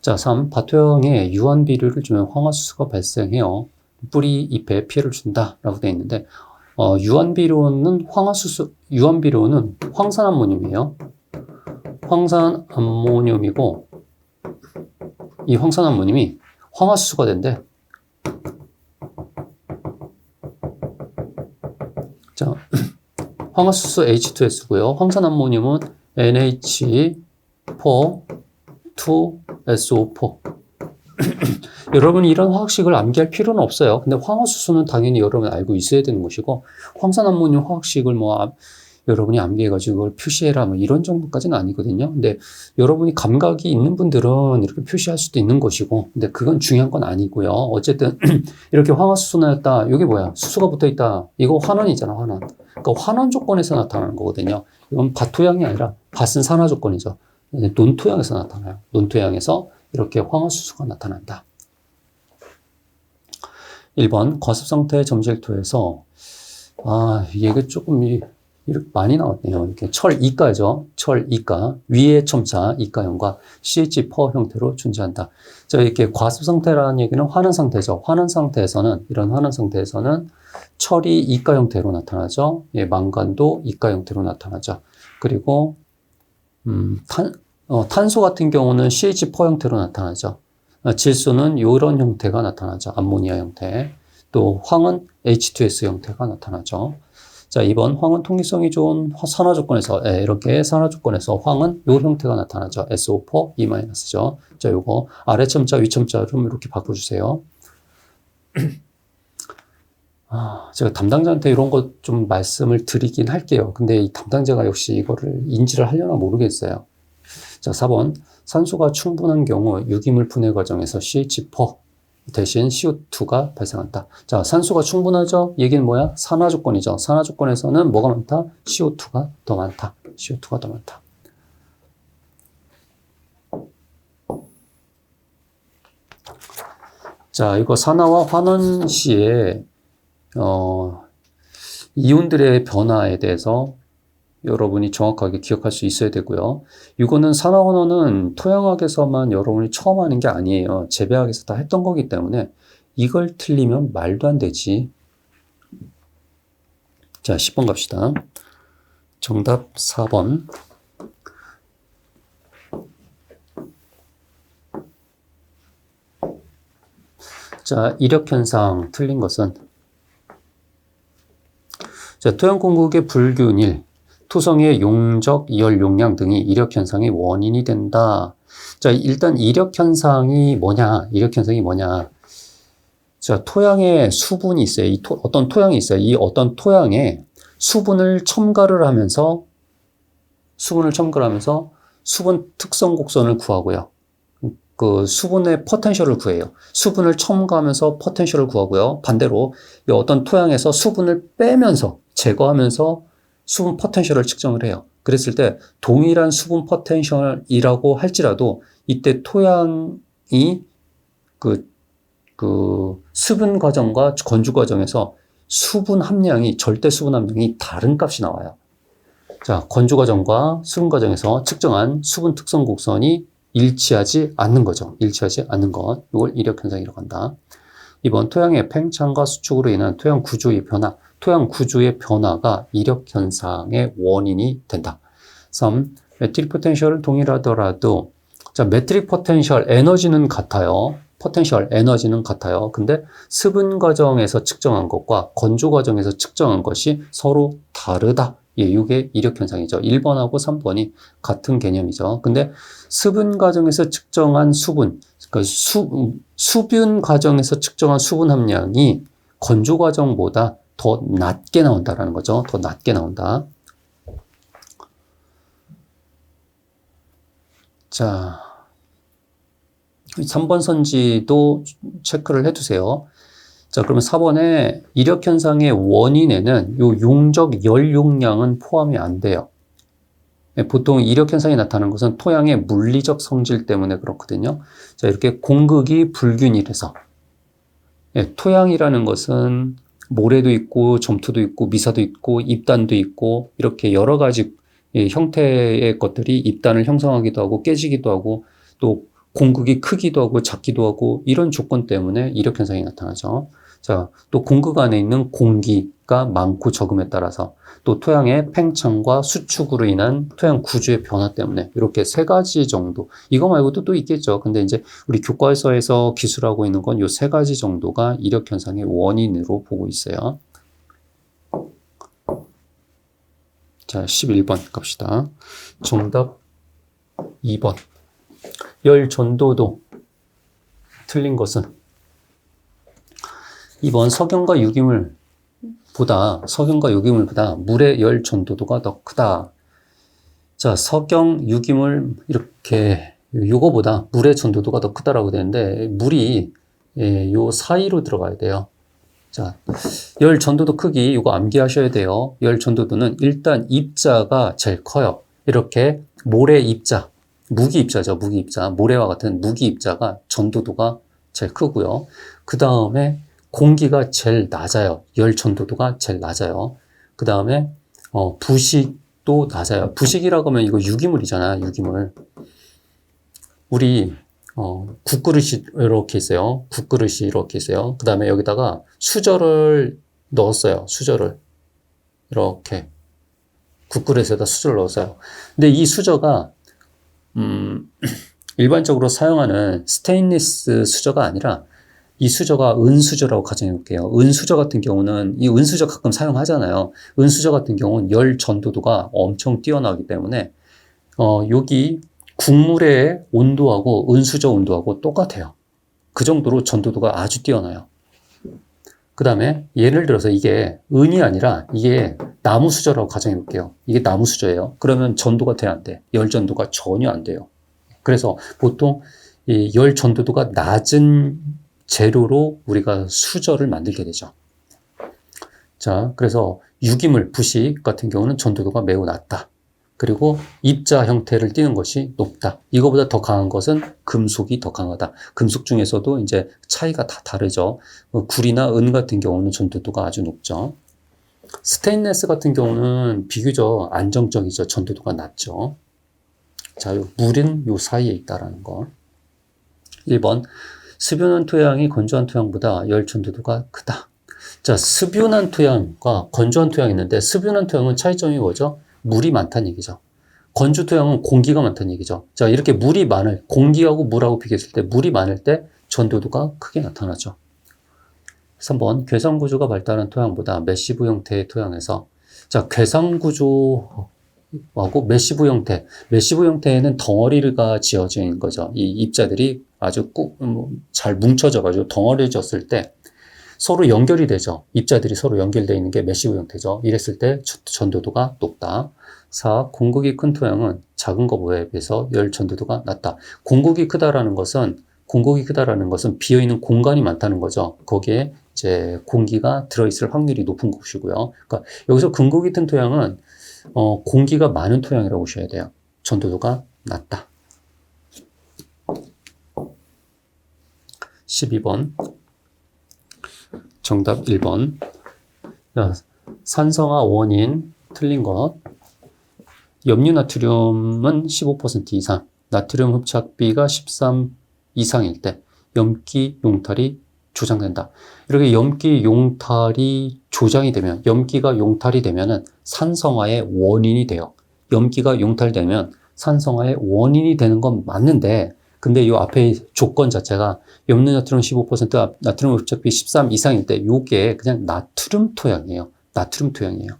자, 3. 바토형에 유한 비료를 주면 황화수소가 발생해요. 뿌리, 잎에 피해를 준다. 라고 되어 있는데, 유한 비료는 황산암모늄이에요. 황산암모늄이고, 이 황산암모늄이 황화수소가 된대. 자, 황화수소 H2S고요. 황산암모늄은 NH4,2SO4. 여러분 이런 화학식을 암기할 필요는 없어요. 근데 황화수소는 당연히 여러분 알고 있어야 되는 것이고, 황산암모늄 화학식을 여러분이 암기해가지고 이걸 표시해라 이런 정도까지는 아니거든요. 근데 여러분이 감각이 있는 분들은 이렇게 표시할 수도 있는 것이고, 근데 그건 중요한 건 아니고요. 어쨌든 이렇게 황화수소 나왔다. 이게 뭐야? 수소가 붙어있다. 이거 환원이잖아, 환원. 그러니까 환원 조건에서 나타나는 거거든요. 이건 밭토양이 아니라 밭은 산화 조건이죠. 논토양에서 나타나요. 논토양에서 이렇게 황화수소가 나타난다. 1번 과습상태의 점질토에서 얘가 조금 이렇게 많이 나왔네요. 이렇게 철이가죠. 철이가 위의 첨자 이가형과 CH4 형태로 존재한다. 자, 이렇게 과습상태라는 얘기는 환원 상태죠. 환원 상태에서는 이런 환원 상태에서는 철이 이가 형태로 나타나죠. 예, 망간도 이가 형태로 나타나죠. 그리고 탄소 같은 경우는 CH4 형태로 나타나죠. 질소는 이런 형태가 나타나죠. 암모니아 형태. 또 황은 H2S 형태가 나타나죠. 자, 2번 황은 통기성이 좋은 산화 조건에서 이렇게 산화 조건에서 황은 이 형태가 나타나죠. SO4 E-죠. 자, 요거 아래 첨자 위 첨자로 이렇게 바꿔주세요. 제가 담당자한테 이런 것 좀 말씀을 드리긴 할게요. 근데 이 담당자가 역시 이거를 인지를 하려나 모르겠어요. 자, 4번 산소가 충분한 경우 유기물 분해 과정에서 CH4 대신 CO2가 발생한다. 자, 산소가 충분하죠? 얘기는 뭐야? 산화 조건이죠. 산화 조건에서는 뭐가 많다? CO2가 더 많다. CO2가 더 많다. 자, 이거 산화와 환원 시에 이온들의 변화에 대해서 여러분이 정확하게 기억할 수 있어야 되고요. 이거는 산화환원은 토양학에서만 여러분이 처음 하는 게 아니에요. 재배학에서 다 했던 거기 때문에 이걸 틀리면 말도 안 되지. 자, 10번 갑시다. 정답 4번. 자, 이력현상 틀린 것은, 자, 토양 공급의 불균일, 토성의 용적, 이열 용량 등이 이력현상의 원인이 된다. 자, 일단 이력현상이 뭐냐? 이력현상이 뭐냐? 자, 토양에 수분이 있어요. 어떤 토양이 있어요. 이 어떤 토양에 수분을 첨가를 하면서 수분 특성 곡선을 구하고요. 그 수분의 포텐셜을 구해요. 수분을 첨가하면서 포텐셜을 구하고요. 반대로 이 어떤 토양에서 수분을 빼면서 제거하면서 수분 포텐셜을 측정을 해요. 그랬을 때 동일한 수분 포텐셜이라고 할지라도 이때 토양이 수분 과정과 건조 과정에서 절대 수분 함량이 다른 값이 나와요. 자, 건조 과정과 수분 과정에서 측정한 수분 특성 곡선이 일치하지 않는 거죠. 일치하지 않는 것. 이걸 이력현상이라고 한다. 2번 토양의 팽창과 수축으로 인한 토양 구조의 변화. 토양 구조의 변화가 이력현상의 원인이 된다. 3. 매트릭 포텐셜은 동일하더라도, 자, 매트릭 포텐셜 에너지는 같아요. 에너지는 같아요. 근데 수분 과정에서 측정한 것과 건조 과정에서 측정한 것이 서로 다르다. 예, 이게 이력현상이죠. 1번하고 3번이 같은 개념이죠. 근데 수분 과정에서 측정한 수분, 그러니까 수분 과정에서 측정한 수분 함량이 건조 과정보다 더 낮게 나온다라는 거죠. 더 낮게 나온다. 자, 3번 선지도 체크를 해두세요. 자, 그러면 4번에 이력현상의 원인에는 요 용적 열 용량은 포함이 안 돼요. 보통 이력현상이 나타나는 것은 토양의 물리적 성질 때문에 그렇거든요. 자, 이렇게 공극이 불균일해서, 토양이라는 것은 모래도 있고 점토도 있고 미사도 있고 입단도 있고 이렇게 여러 가지 형태의 것들이 입단을 형성하기도 하고 깨지기도 하고 또 공극이 크기도 하고 작기도 하고 이런 조건 때문에 이력 현상이 나타나죠. 자, 또 공극 안에 있는 공기가 많고 적음에 따라서 또 토양의 팽창과 수축으로 인한 토양 구조의 변화 때문에 이렇게 세 가지 정도. 이거 말고도 또 있겠죠. 근데 이제 우리 교과서에서 기술하고 있는 건 요 세 가지 정도가 이력 현상의 원인으로 보고 있어요. 자, 11번 갑시다. 정답 2번. 열 전도도. 틀린 것은 2번 석영과 유기물보다 물의 열 전도도가 더 크다. 자, 석영, 유기물 이렇게 요거보다 물의 전도도가 더 크다라고 되는데 물이 요 사이로 들어가야 돼요. 자, 열 전도도 크기 이거 암기하셔야 돼요. 열 전도도는 일단 입자가 제일 커요. 이렇게 모래 입자, 무기 입자죠. 무기 입자, 모래와 같은 무기 입자가 전도도가 제일 크고요. 그 다음에 공기가 제일 낮아요. 열 전도도가 제일 낮아요. 그 다음에 부식도 낮아요. 부식이라고 하면 이거 유기물이잖아. 유기물. 우리 국그릇이 이렇게 있어요. 국그릇이 이렇게 있어요. 그 다음에 여기다가 수저를 넣었어요. 수저를 이렇게 국그릇에다 수저를 넣었어요. 근데 이 수저가 일반적으로 사용하는 스테인리스 수저가 아니라 이 수저가 은수저라고 가정해 볼게요. 은수저 같은 경우는 이 은수저 가끔 사용하잖아요. 은수저 같은 경우는 열 전도도가 엄청 뛰어나기 때문에 여기 국물의 온도하고 은수저 온도하고 똑같아요. 그 정도로 전도도가 아주 뛰어나요. 그 다음에 예를 들어서 이게 은이 아니라 이게 나무 수저라고 가정해 볼게요. 이게 나무 수저예요. 그러면 전도가 돼야 안 돼. 열 전도가 전혀 안 돼요. 그래서 보통 이 열 전도도가 낮은 재료로 우리가 수저를 만들게 되죠. 자, 그래서 유기물, 부식 같은 경우는 전도도가 매우 낮다. 그리고 입자 형태를 띠는 것이 높다. 이거보다 더 강한 것은 금속이 더 강하다. 금속 중에서도 이제 차이가 다 다르죠. 구리나 은 같은 경우는 전도도가 아주 높죠. 스테인레스 같은 경우는 비교적 안정적이죠. 전도도가 낮죠. 자, 물은 요 사이에 있다라는 거. 1번. 습윤한 토양이 건조한 토양보다 열 전도도가 크다. 자, 습윤한 토양과 건조한 토양이 있는데 습윤한 토양은 차이점이 뭐죠? 물이 많다는 얘기죠. 건조 토양은 공기가 많다는 얘기죠. 자, 이렇게 물이 많을, 공기하고 물하고 비교했을 때 물이 많을 때 전도도가 크게 나타나죠. 3번, 괴상구조가 발달한 토양보다 메시브 형태의 토양에서, 자, 괴상구조하고 메시브 형태, 메시브 형태에는 덩어리가 지어진 거죠. 이 입자들이 아주 잘 뭉쳐져가지고 덩어리졌을 때 서로 연결이 되죠. 입자들이 서로 연결되어 있는 게 메시브 형태죠. 이랬을 때 전도도가 높다. 4. 공극이 큰 토양은 작은 것에 비해서 열 전도도가 낮다. 공극이 크다라는 것은 비어있는 공간이 많다는 거죠. 거기에 이제 공기가 들어있을 확률이 높은 것이고요. 그러니까 여기서 금극이 큰 토양은 공기가 많은 토양이라고 보셔야 돼요. 전도도가 낮다. 12번. 정답 1번. 자, 산성화 원인 틀린 것. 염류나트륨은 15% 이상, 나트륨 흡착비가 13 이상일 때 염기 용탈이 조장된다. 이렇게 염기 용탈이 조장이 되면, 염기가 용탈이 되면은 산성화의 원인이 돼요. 염기가 용탈되면 산성화의 원인이 되는 건 맞는데, 근데 요 앞에 조건 자체가 염류나트륨 15%, 나트륨 흡착비 13 이상일 때 요게 그냥 나트륨 토양이에요. 나트륨 토양이에요.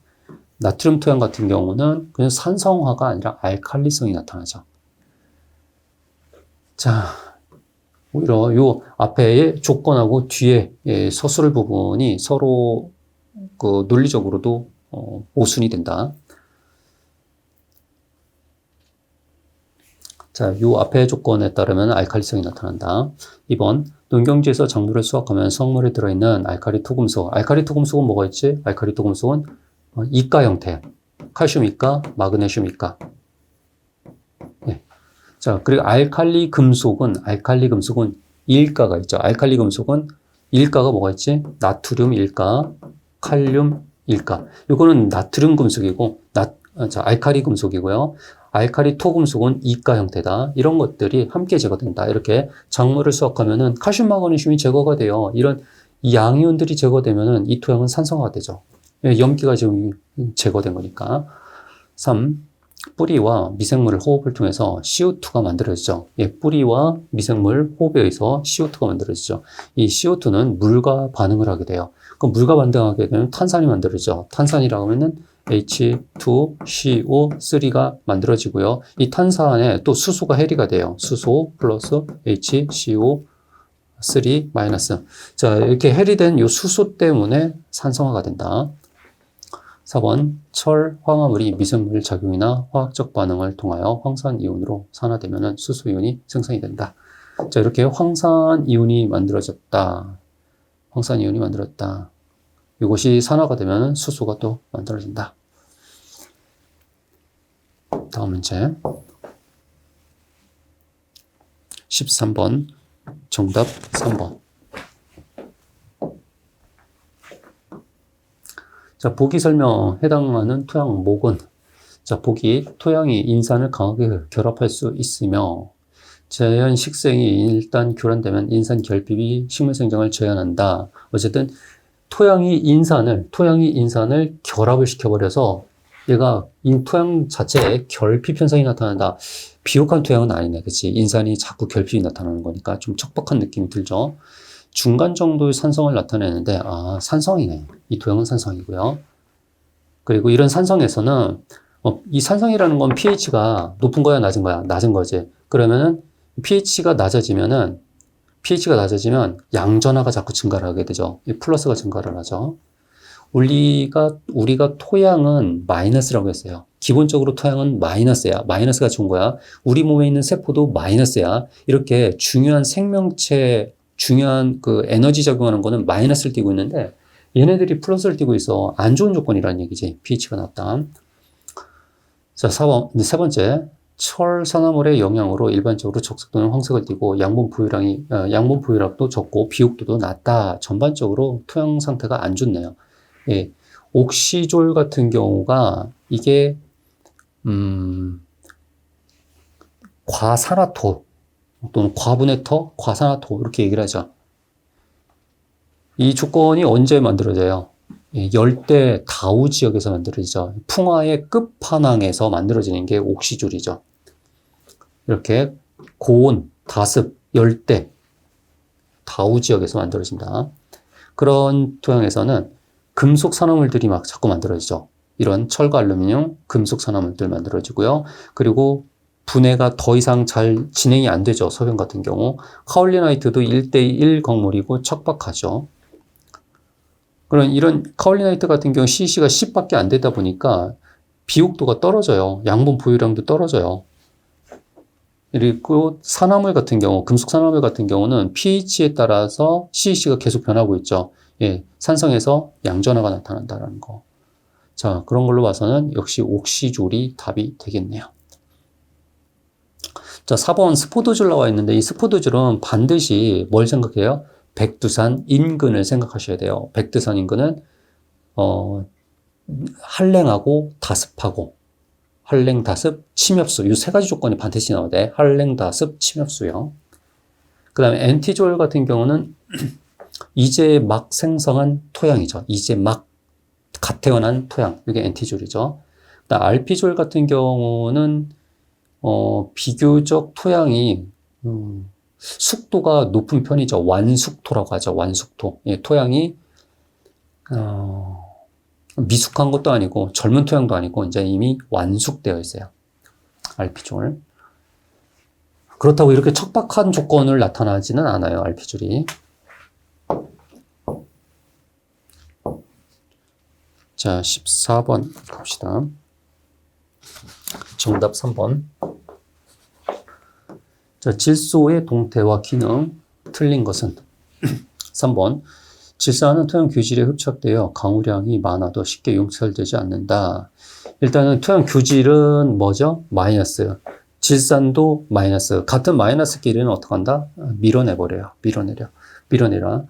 나트륨 토양 같은 경우는 그냥 산성화가 아니라 알칼리성이 나타나죠. 자, 오히려 요 앞에의 조건하고 뒤에 서술 부분이 서로 그 논리적으로도 모순이 된다. 자, 요 앞의 조건에 따르면 알칼리성이 나타난다. 2번, 농경지에서 작물을 수확하면 성물에 들어있는 알칼리 토금속. 알칼리 토금속은 뭐가 있지? 알칼리 토금속은 이가 형태. 칼슘 이가, 마그네슘 이가. 네. 자, 그리고 알칼리 금속은 일가가 있죠. 알칼리 금속은 일가가 뭐가 있지? 나트륨 일가, 칼륨일까? 이거는 나트륨 금속이고, 알칼리 금속이고요. 알칼리 토금속은 이가 형태다. 이런 것들이 함께 제거된다. 이렇게 작물을 수확하면은 칼슘, 마그네슘이 제거가 돼요. 이런 이 양이온들이 제거되면은 이 토양은 산성화가 되죠. 염기가 지금 제거된 거니까. 3. 뿌리와 미생물을 호흡을 통해서 CO2가 만들어지죠. 뿌리와 미생물 호흡에 의해서 CO2가 만들어지죠. 이 CO2는 물과 반응을 하게 돼요. 그럼 물과 반응하게 되면 탄산이 만들어지죠. 탄산이라고 하면은 H2CO3가 만들어지고요. 이 탄산에 또 수소가 해리가 돼요. 수소 플러스 HCO3 마이너스. 자, 이렇게 해리된 이 수소 때문에 산성화가 된다. 4번, 철, 황화물이 미생물 작용이나 화학적 반응을 통하여 황산이온으로 산화되면 수소이온이 생성이 된다. 자, 이렇게 황산이온이 만들어졌다. 황산이온이 만들었다. 이것이 산화가 되면 수소가 또 만들어진다. 다음 문제. 13번. 정답 3번. 자, 보기 설명 해당하는 토양 목은, 자, 보기, 토양이 인산을 강하게 결합할 수 있으며 자연 식생이 일단 교란되면 인산 결핍이 식물 생장을 제한한다. 어쨌든 토양이 인산을 결합을 시켜버려서 얘가 이 토양 자체에 결핍 현상이 나타난다. 비옥한 토양은 아니네. 그치? 인산이 자꾸 결핍이 나타나는 거니까 좀 척박한 느낌이 들죠. 중간 정도의 산성을 나타내는데, 산성이네. 이 토양은 산성이고요. 그리고 이런 산성에서는, 이 산성이라는 건 pH가 높은 거야, 낮은 거야? 낮은 거지. 그러면은, pH가 낮아지면 양전하가 자꾸 증가를 하게 되죠. 이 플러스가 증가를 하죠. 우리가 토양은 마이너스라고 했어요. 기본적으로 토양은 마이너스야. 마이너스가 좋은 거야. 우리 몸에 있는 세포도 마이너스야. 이렇게 중요한 생명체, 중요한 그 에너지 작용하는 거는 마이너스를 띠고 있는데 얘네들이 플러스를 띠고 있어. 안 좋은 조건이라는 얘기지. pH가 낮다. 자, 세 번째. 철 산화물의 영향으로 일반적으로 적색 또는 황색을 띠고 양분 보유량도 적고 비옥도도 낮다. 전반적으로 토양 상태가 안 좋네요. 예. 옥시졸 같은 경우가 이게 과산화토 또는 과분의 터, 과산화토 이렇게 얘기를 하죠. 이 조건이 언제 만들어져요? 열대 다우 지역에서 만들어지죠. 풍화의 끝판왕에서 만들어지는 게 옥시졸이죠. 이렇게 고온, 다습, 열대 다우 지역에서 만들어진다. 그런 토양에서는 금속 산화물들이 막 자꾸 만들어지죠. 이런 철과 알루미늄, 금속 산화물들 만들어지고요. 그리고 분해가 더 이상 잘 진행이 안 되죠. 소변 같은 경우. 카올리나이트도 1대1 광물이고 척박하죠. 그런 이런 카올리나이트 같은 경우 CC가 10밖에 안 되다 보니까 비옥도가 떨어져요. 양분 보유량도 떨어져요. 그리고 산화물 같은 경우, 금속 산화물 같은 경우는 pH에 따라서 CC가 계속 변하고 있죠. 예, 산성에서 양전화가 나타난다는 거. 자, 그런 걸로 봐서는 역시 옥시졸이 답이 되겠네요. 자, 4번 스포도졸 나와 있는데 이 스포도졸은 반드시 뭘 생각해요? 백두산 인근을 생각하셔야 돼요. 백두산 인근은 한랭하고 다습하고 한랭, 다습, 침엽수 이 세 가지 조건이 반드시 나와야 돼. 한랭, 다습, 침엽수요. 그 다음에 엔티졸 같은 경우는 이제 막 생성한 토양이죠. 이제 막 갓 태어난 토양. 이게 엔티졸이죠. 그다음 알피졸 같은 경우는 비교적 토양이 숙도가 높은 편이죠. 완숙토라고 하죠. 완숙토. 예, 토양이 미숙한 것도 아니고 젊은 토양도 아니고 이제 이미 완숙되어 있어요. 알피졸. 그렇다고 이렇게 척박한 조건을 나타나지는 않아요. 알피졸이. 자, 14번 갑시다. 정답 3번. 자, 질소의 동태와 기능 틀린 것은 3번. 질산은 토양 교질에 흡착되어 강우량이 많아도 쉽게 용찰되지 않는다. 일단은 토양 교질은 뭐죠? 마이너스. 질산도 마이너스. 같은 마이너스끼리는 어떻게 한다? 밀어내버려요. 밀어내려. 밀어내라.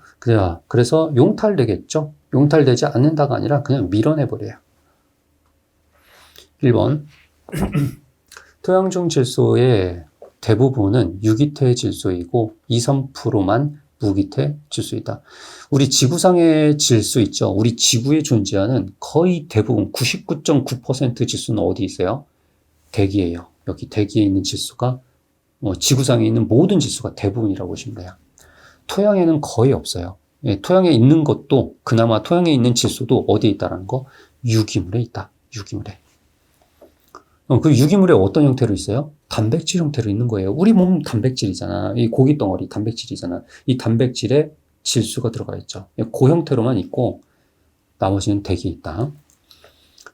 그래서 용탈되겠죠. 용탈되지 않는다가 아니라 그냥 밀어내버려요. 1번. 토양 중 질소의 대부분은 유기태 질소이고 2, 3%만 무기태 질소이다. 우리 지구상의 질소 있죠. 우리 지구에 존재하는 거의 대부분 99.9% 질소는 어디 있어요? 대기예요. 여기 대기에 있는 질소가 지구상에 있는 모든 질소가 대부분이라고 보시면 돼요. 토양에는 거의 없어요. 예, 토양에 있는 것도 그나마 토양에 있는 질소도 어디에 있다라는 거? 유기물에 있다. 유기물에. 그 유기물에 어떤 형태로 있어요? 단백질 형태로 있는 거예요. 우리 몸 단백질이잖아. 이 고기 덩어리 단백질이잖아. 이 단백질에 질소가 들어가 있죠. 그 형태로만 있고 나머지는 대기에 있다.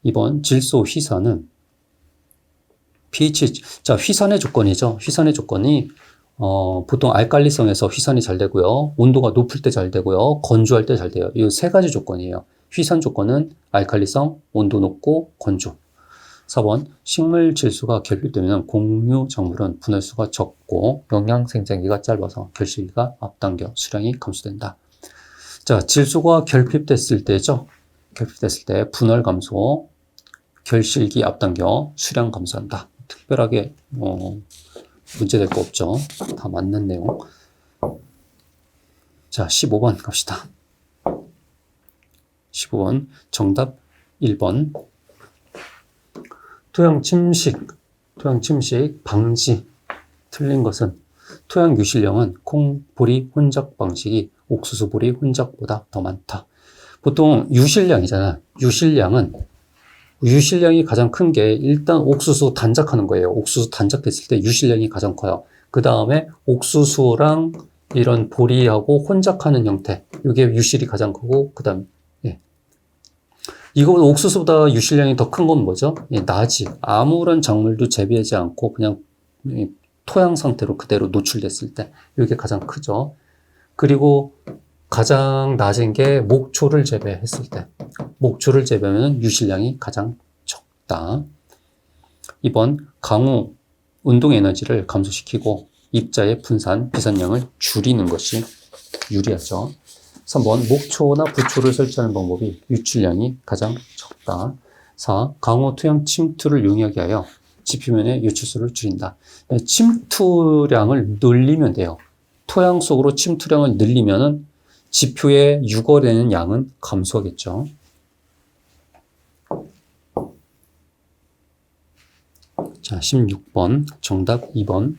2번 질소 휘산은 pH, 자 휘산의 조건이죠. 휘산의 조건이 보통 알칼리성에서 휘산이 잘 되고요. 온도가 높을 때 잘 되고요. 건조할 때 잘 돼요. 이 세 가지 조건이에요. 휘산 조건은 알칼리성, 온도 높고 건조. 4번 식물 질소가 결핍되면 곡류작물은 분할수가 적고 영양 생장기가 짧아서 결실기가 앞당겨 수량이 감소된다. 자, 질소가 결핍됐을 때죠. 결핍됐을 때 분할 감소, 결실기 앞당겨 수량 감소한다. 특별하게 문제될 거 없죠. 다 맞는 내용. 자, 15번 갑시다. 15번 정답 1번. 토양 침식 방지. 틀린 것은 토양 유실량은 콩, 보리 혼작 방식이 옥수수, 보리 혼작보다 더 많다. 보통 유실량이잖아. 유실량이 가장 큰 게 일단 옥수수 단작하는 거예요. 옥수수 단작했을 때 유실량이 가장 커요. 그 다음에 옥수수랑 이런 보리하고 혼작하는 형태. 이게 유실이 가장 크고, 그 다음, 이거보다 옥수수보다 유실량이 더 큰 건 뭐죠? 나지. 아무런 작물도 재배하지 않고 그냥 토양 상태로 그대로 노출됐을 때 이게 가장 크죠. 그리고 가장 낮은 게 목초를 재배했을 때. 목초를 재배하면 유실량이 가장 적다. 2번 강우 운동 에너지를 감소시키고 입자의 분산, 비산량을 줄이는 것이 유리하죠. 3번 목초나 부초를 설치하는 방법이 유출량이 가장 적다. 4. 강우 토양 침투를 용이하게 하여 지표면의 유출수를 줄인다. 침투량을 늘리면 돼요. 토양 속으로 침투량을 늘리면은 지표에 유거되는 양은 감소하겠죠. 자, 16번 정답 2번.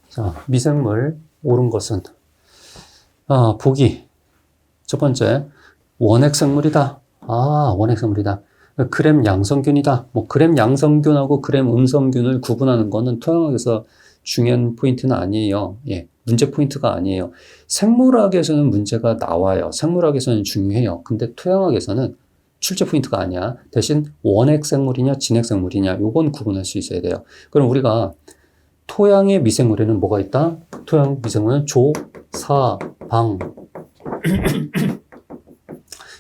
자, 미생물 옳은 것은 보기. 첫 번째, 원핵생물이다. 원핵생물이다. 그램 양성균이다. 그램 양성균하고 그램 음성균을 구분하는 거는 토양학에서 중요한 포인트는 아니에요. 문제 포인트가 아니에요. 생물학에서는 문제가 나와요. 생물학에서는 중요해요. 근데 토양학에서는 출제 포인트가 아니야. 대신 원핵생물이냐 진핵생물이냐 요건 구분할 수 있어야 돼요. 그럼 우리가 토양의 미생물에는 뭐가 있다? 토양 미생물은 조, 사, 방.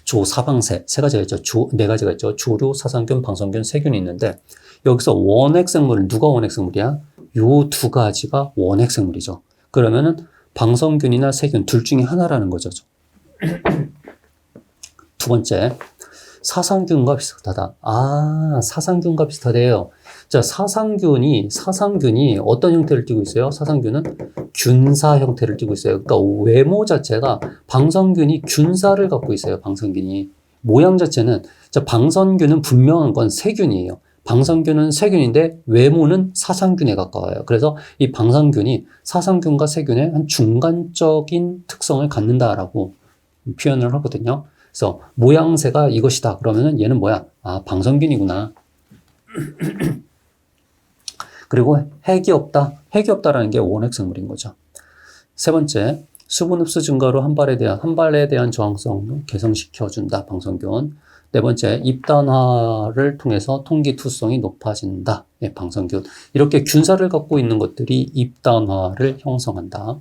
조, 사방세. 세 가지가 있죠. 네 가지가 있죠. 조류, 사상균, 방성균, 세균이 있는데 여기서 원핵생물은 누가 원핵생물이야? 요 두 가지가 원핵생물이죠. 그러면은 방성균이나 세균 둘 중에 하나라는 거죠. 두 번째, 사상균과 비슷하다. 사상균과 비슷하대요. 자, 사상균이 어떤 형태를 띠고 있어요? 사상균은 균사 형태를 띠고 있어요. 그러니까 외모 자체가 방성균이 균사를 갖고 있어요. 방성균이. 모양 자체는, 자, 방성균은 분명한 건 세균이에요. 방성균은 세균인데 외모는 사상균에 가까워요. 그래서 이 방성균이 사상균과 세균의 한 중간적인 특성을 갖는다라고 표현을 하거든요. 그래서 모양새가 이것이다. 그러면은 얘는 뭐야? 방성균이구나. 그리고 핵이 없다. 핵이 없다라는 게 원핵생물인 거죠. 세 번째, 수분 흡수 증가로 한 발에 대한 저항성을 개선시켜준다. 방성균. 네 번째, 입단화를 통해서 통기투성이 높아진다. 방성균. 이렇게 균사를 갖고 있는 것들이 입단화를 형성한다.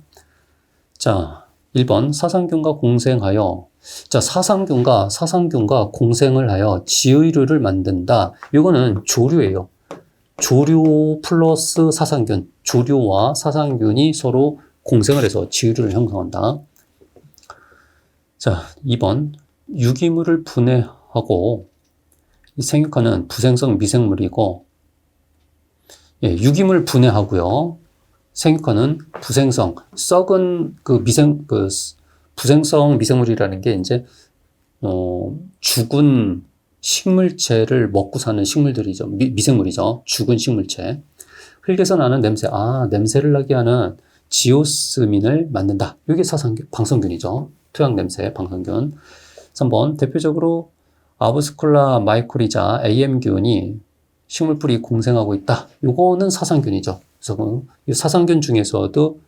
자, 1번 사상균과 공생하여, 자, 사상균과 공생을 하여 지의류를 만든다. 이거는 조류예요. 조류 플러스 사상균. 조류와 사상균이 서로 공생을 해서 지유를 형성한다. 자, 2번. 유기물을 분해하고 이 생육하는 부생성 미생물이고, 예, 유기물 분해하고요. 생육하는 부생성, 썩은 부생성 미생물이라는 게 이제, 죽은 식물체를 먹고 사는 식물들이죠. 미생물이죠. 죽은 식물체. 흙에서 나는 냄새, 냄새를 나게 하는 지오스민을 만든다. 이게 방성균이죠. 토양 냄새, 방성균. 3번, 대표적으로 아브스콜라 마이코리자 AM균이 식물뿌리 공생하고 있다. 요거는 사상균이죠. 그래서 이 사상균 중에서도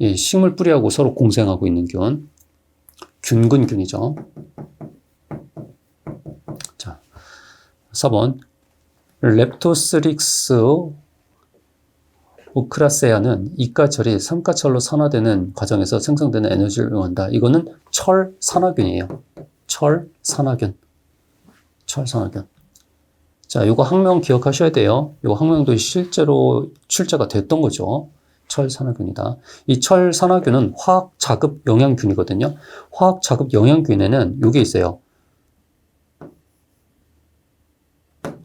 식물뿌리하고 서로 공생하고 있는 균, 균근균이죠. 자, 4번, 렙토스릭스 오크라세아는 이가철이 삼가철로 산화되는 과정에서 생성되는 에너지를 이용한다. 이거는 철산화균이에요. 철산화균. 자, 이거 학명 기억하셔야 돼요. 이거 학명도 실제로 출제가 됐던 거죠. 철산화균이다. 이 철산화균은 화학자급 영양균이거든요. 화학자급 영양균에는 이게 있어요.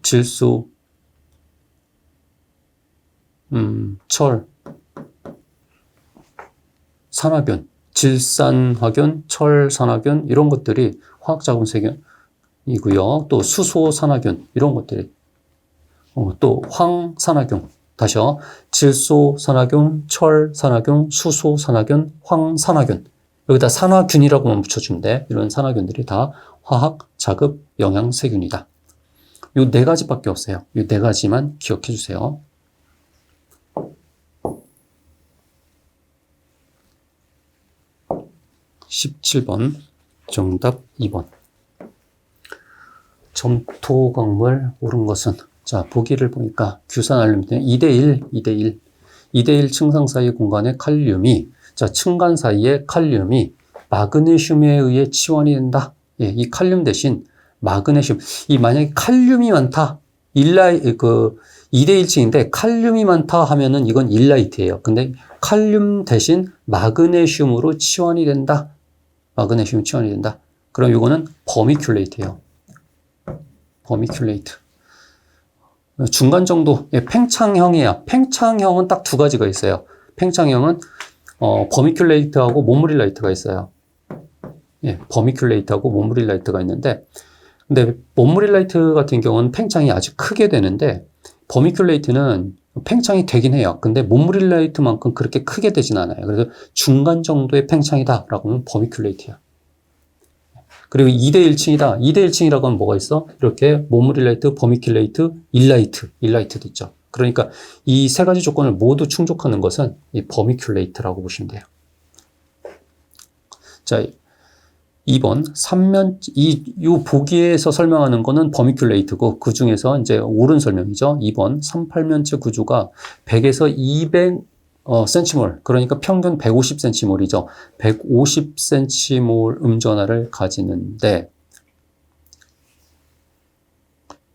질소, 철, 산화균, 질산화균, 철산화균 이런 것들이 화학자급 세균이고요. 또 수소산화균 이런 것들이 또 황산화균, 다시요. 질소산화균, 철산화균, 수소산화균, 황산화균. 여기다 산화균이라고만 붙여주면 돼. 이런 산화균들이 다 화학자급 영양세균이다. 요 4가지밖에 없어요. 요 4가지만 기억해 주세요. 17번, 정답 2번. 점토광물 옳은 것은, 자, 보기를 보니까 규산 알루미늄 2대1 층상 사이 공간의 칼륨이, 자, 층간 사이의 칼륨이 마그네슘에 의해 치환이 된다. 예, 이 칼륨 대신 마그네슘, 만약에 칼륨이 많다. 2대1층인데 칼륨이 많다 하면은 이건 일라이트예요. 근데 칼륨 대신 마그네슘으로 치환이 된다. 마그네슘이 치환이 된다. 그럼 이거는 버미큘레이트예요. 버미큘레이트. 중간 정도, 팽창형이에요. 팽창형은 딱 2가지가 있어요. 팽창형은 버미큘레이트하고 몬무릴라이트가 있어요. 예, 버미큘레이트하고 몬무릴라이트가 있는데, 근데 몬무릴라이트 같은 경우는 팽창이 아주 크게 되는데, 버미큘레이트는 팽창이 되긴 해요. 근데 몬무릴라이트만큼 그렇게 크게 되진 않아요. 그래서 중간 정도의 팽창이다라고 하면 버미큘레이트야. 그리고 2대1층이다. 2대1층이라고 하면 뭐가 있어? 이렇게 몬무릴라이트, 버미큘레이트, 일라이트도 있죠. 그러니까 이 3가지 조건을 모두 충족하는 것은 이 버미큘레이트라고 보시면 돼요. 자, 2번, 요 보기에서 설명하는 거는 버미큘레이트고, 그 중에서 이제 옳은 설명이죠. 2번, 38면체 구조가 100에서 200 센티몰, 그러니까 평균 150센티몰이죠. 150센티몰 음전하를 가지는데,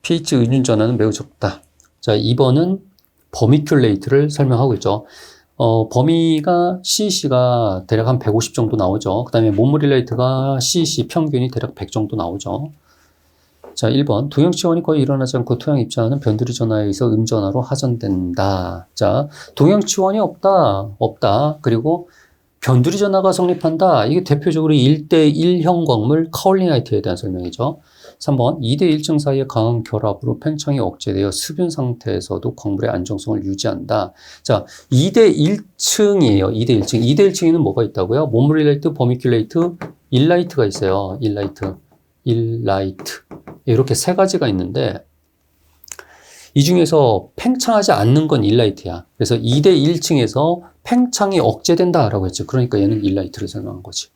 pH 은윤 전하는 매우 적다. 자, 2번은 버미큘레이트를 설명하고 있죠. 범위가 CEC가 대략 한 150 정도 나오죠. 그 다음에 몬무릴라이트가 CEC 평균이 대략 100 정도 나오죠. 자, 1번. 동형치원이 거의 일어나지 않고 토양 입자는 변두리 전하에 의해서 음전하로 하전된다. 자, 동형치원이 없다. 그리고 변두리 전하가 성립한다. 이게 대표적으로 1대1형 광물 카올리나이트에 대한 설명이죠. 3번, 2대1층 사이의 강한 결합으로 팽창이 억제되어 습윤 상태에서도 광물의 안정성을 유지한다. 자, 2대1층이에요. 2대1층. 2대1층에는 뭐가 있다고요? 몬무릴라이트, 버미큘레이트, 일라이트가 있어요. 일라이트. 이렇게 3가지가 있는데, 이 중에서 팽창하지 않는 건 일라이트야. 그래서 2대1층에서 팽창이 억제된다라고 했죠. 그러니까 얘는 일라이트를 설명한 거지.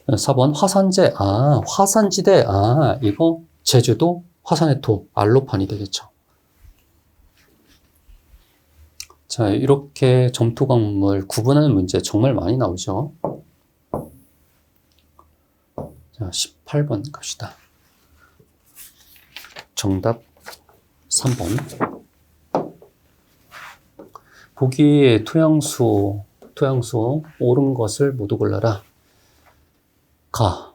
4번, 화산재. 화산지대. 이거 제주도 화산의 토, 알로판이 되겠죠. 자, 이렇게 점토광물 구분하는 문제 정말 많이 나오죠. 자, 18번 갑시다. 정답 3번. 보기에 토양수 옳은 것을 모두 골라라.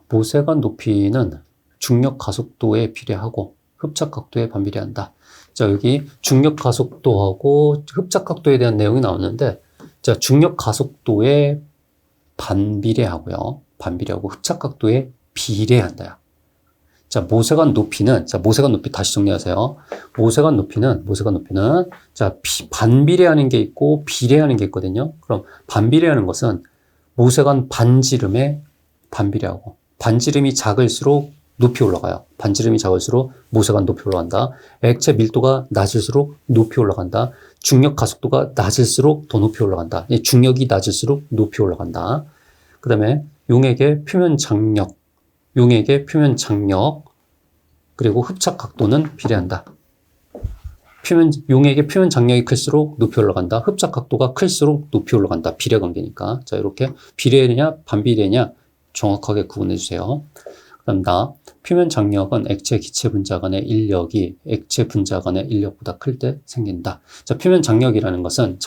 모세관 높이는 중력 가속도에 비례하고 흡착 각도에 반비례한다. 자, 여기 중력 가속도하고 흡착 각도에 대한 내용이 나오는데, 자, 중력 가속도에 반비례하고 흡착 각도에 비례한다. 자, 모세관 높이 다시 정리하세요. 모세관 높이는, 자, 반비례하는 게 있고, 비례하는 게 있거든요. 그럼, 반비례하는 것은 모세관 반지름에 반비례하고, 반지름이 작을수록 높이 올라가요. 반지름이 작을수록 모세관 높이 올라간다. 액체 밀도가 낮을수록 높이 올라간다. 중력 가속도가 낮을수록 더 높이 올라간다. 중력이 낮을수록 높이 올라간다. 그 다음에 용액의 표면 장력, 그리고 흡착 각도는 비례한다. 용액의 표면 장력이 클수록 높이 올라간다. 흡착 각도가 클수록 높이 올라간다. 비례 관계니까. 자, 이렇게 비례냐, 반비례냐 정확하게 구분해 주세요. 그다음 표면 장력은 액체 기체 분자 간의 인력이 액체 분자 간의 인력보다 클 때 생긴다. 자, 표면 장력이라는 것은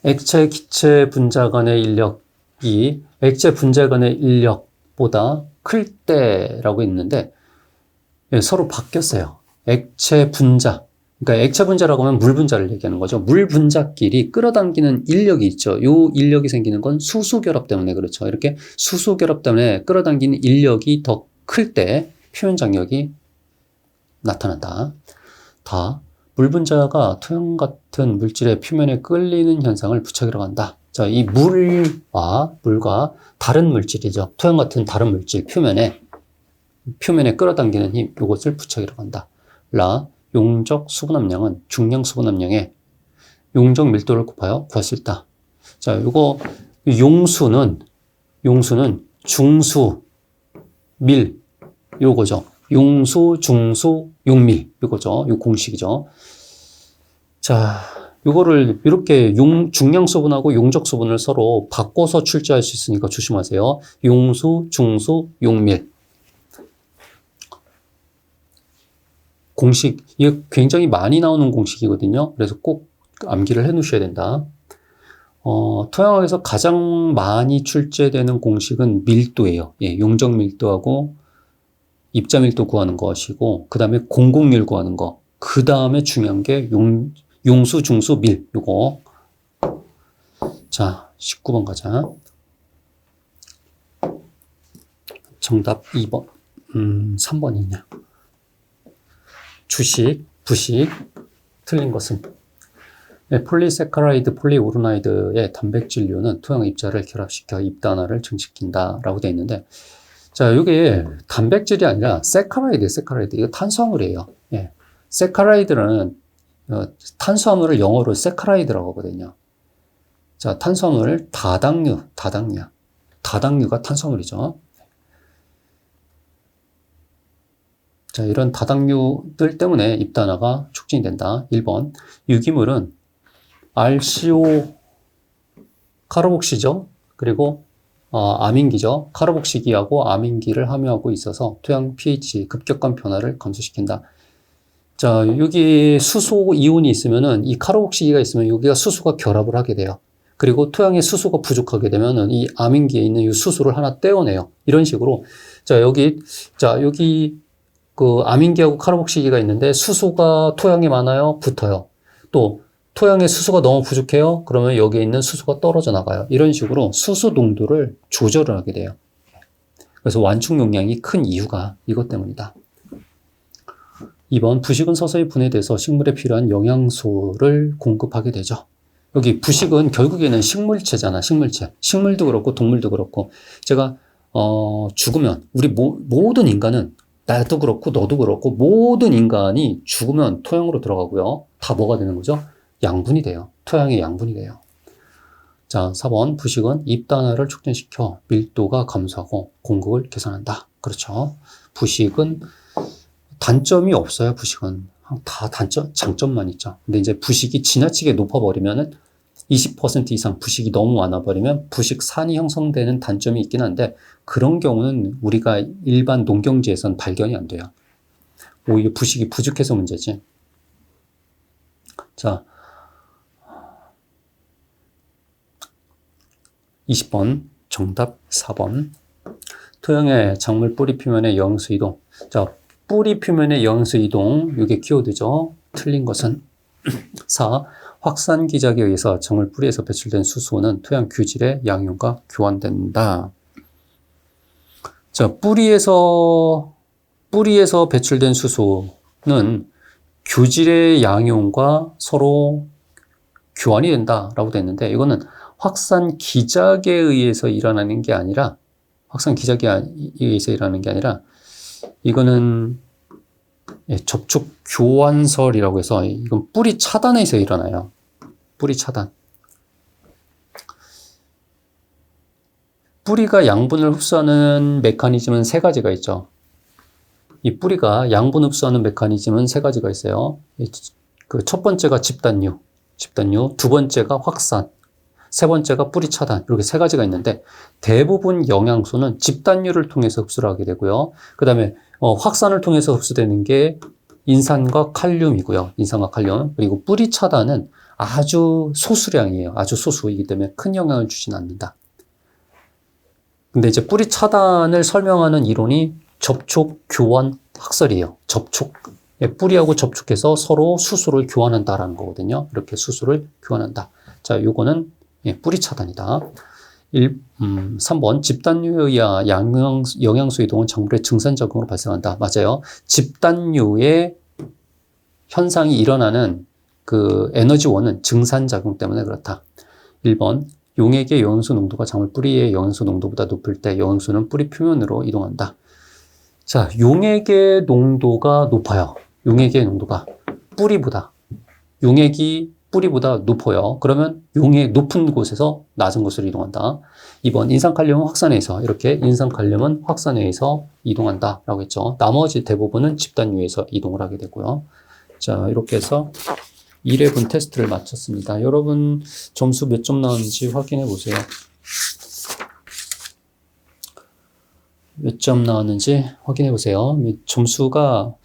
액체 기체 분자 간의 인력이 액체 분자 간의 인력보다 클 때라고 있는데, 서로 바뀌었어요. 액체 분자, 그러니까 액체 분자라고 하면 물 분자를 얘기하는 거죠. 물 분자끼리 끌어당기는 인력이 있죠. 요 인력이 생기는 건 수소 결합 때문에 그렇죠. 이렇게 수소 결합 때문에 끌어당기는 인력이 더 클 때 표면 장력이 나타난다. 물 분자가 토양 같은 물질의 표면에 끌리는 현상을 부착이라고 한다. 자, 이 물과 다른 물질이죠. 토양 같은 다른 물질 표면에 끌어당기는 힘, 이것을 부착이라고 한다. 용적 수분 함량은 중량 수분 함량에 용적 밀도를 곱하여 구할 수 있다. 자, 용수는 중수, 밀, 요거죠. 용수, 중수, 용밀, 요거죠. 요 공식이죠. 자, 요거를 이렇게 중량 수분하고 용적 수분을 서로 바꿔서 출제할 수 있으니까 조심하세요. 용수, 중수, 용밀. 공식, 이게 굉장히 많이 나오는 공식이거든요. 그래서 꼭 암기를 해 놓으셔야 된다. 토양학에서 가장 많이 출제되는 공식은 밀도예요. 예, 용적 밀도하고 입자 밀도 구하는 것이고, 그 다음에 공공률 구하는 거. 그 다음에 중요한 게 용수, 중수, 밀. 요거. 자, 19번 가자. 정답 2번. 3번이냐. 부식. 틀린 것은 폴리세카라이드, 폴리오르나이드의 단백질류는 토양 입자를 결합시켜 입단화를 증식시킨다 라고 되어 있는데, 자, 이게 단백질이 아니라 세카라이드. 이거 탄수화물이에요. 예. 세카라이드는 탄수화물을 영어로 세카라이드라고 하거든요. 자, 탄수화물 다당류야. 다당류가 탄수화물이죠. 자, 이런 다당류들 때문에 입단화가 촉진이 된다. 1번. 유기물은 RCO 카르복시죠. 그리고 아민기죠. 카르복시기하고 아민기를 함유하고 있어서 토양 pH 급격한 변화를 감소시킨다. 자, 여기 수소 이온이 있으면은 이 카르복시기가 있으면 여기가 수소가 결합을 하게 돼요. 그리고 토양에 수소가 부족하게 되면은 이 아민기에 있는 이 수소를 하나 떼어내요. 이런 식으로. 자, 여기 그 아민기하고 카르복시기가 있는데 수소가 토양에 많아요? 붙어요. 또 토양에 수소가 너무 부족해요? 그러면 여기에 있는 수소가 떨어져 나가요. 이런 식으로 수소 농도를 조절을 하게 돼요. 그래서 완충 용량이 큰 이유가 이것 때문이다. 2번. 부식은 서서히 분해돼서 식물에 필요한 영양소를 공급하게 되죠. 여기 부식은 결국에는 식물체잖아. 식물도 그렇고 동물도 그렇고, 제가 죽으면 우리 모든 인간은, 나도 그렇고 너도 그렇고 모든 인간이 죽으면 토양으로 들어가고요. 다 뭐가 되는 거죠? 양분이 돼요. 토양의 양분이 돼요. 자, 4번. 부식은 입단화를 촉진시켜 밀도가 감소하고 공급을 개선한다. 그렇죠. 부식은 단점이 없어요. 부식은 다 장점만 있죠. 근데 이제 부식이 지나치게 높아버리면은 20% 이상 부식이 너무 많아버리면 부식산이 형성되는 단점이 있긴 한데, 그런 경우는 우리가 일반 농경지에선 발견이 안 돼요. 오히려 부식이 부족해서 문제지. 자, 20번 정답 4번. 토양의 작물 뿌리 표면의 영양소 이동. 자, 뿌리 표면의 영양소 이동, 이게 키워드죠. 틀린 것은 4. 확산 기작에 의해서 작물 뿌리에서 배출된 수소는 토양 규질의 양이온과 교환된다. 자, 뿌리에서 배출된 수소는 규질의 양이온과 서로 교환이 된다라고 되어 있는데, 이거는 확산 기작에 의해서 일어나는 게 아니라, 이거는 접촉 교환설이라고 해서, 이건 뿌리 차단에서 일어나요. 뿌리 차단. 뿌리가 양분을 흡수하는 메커니즘은 세 가지가 있죠. 이 뿌리가 양분 흡수하는 메커니즘은 세 가지가 있어요. 그 첫 번째가 집단류, 두 번째가 확산, 세 번째가 뿌리 차단, 이렇게 세 가지가 있는데, 대부분 영양소는 집단류를 통해서 흡수를 하게 되고요. 그 다음에 확산을 통해서 흡수되는 게 인산과 칼륨이고요. 인산과 칼륨. 그리고 뿌리 차단은 아주 소수량이에요. 아주 소수이기 때문에 큰 영향을 주지는 않는다. 근데 이제 뿌리 차단을 설명하는 이론이 접촉 교환 학설이에요. 뿌리하고 접촉해서 서로 수소를 교환한다라는 거거든요. 이렇게 수소를 교환한다. 자, 요거는 뿌리 차단이다. 3번 집단류에 의한 영양소 이동은 작물의 증산작용으로 발생한다. 맞아요. 집단류의 현상이 일어나는 그 에너지원은 증산작용 때문에 그렇다. 1번 용액의 영양소 농도가 작물 뿌리의 영양소 농도보다 높을 때 영양소는 뿌리 표면으로 이동한다. 자, 용액의 농도가 높아요. 용액의 농도가 용액이 뿌리보다 높아요. 그러면 용액 높은 곳에서 낮은 곳으로 이동한다. 2번 인산칼륨은 확산에 의해서, 이렇게 인산칼륨은 확산에 의해서 이동한다 라고 했죠. 나머지 대부분은 집단류에서 이동을 하게 되고요. 자, 이렇게 해서 1회분 테스트를 마쳤습니다. 여러분 점수 몇 점 나왔는지 확인해 보세요. 몇 점 나왔는지 확인해 보세요. 점수가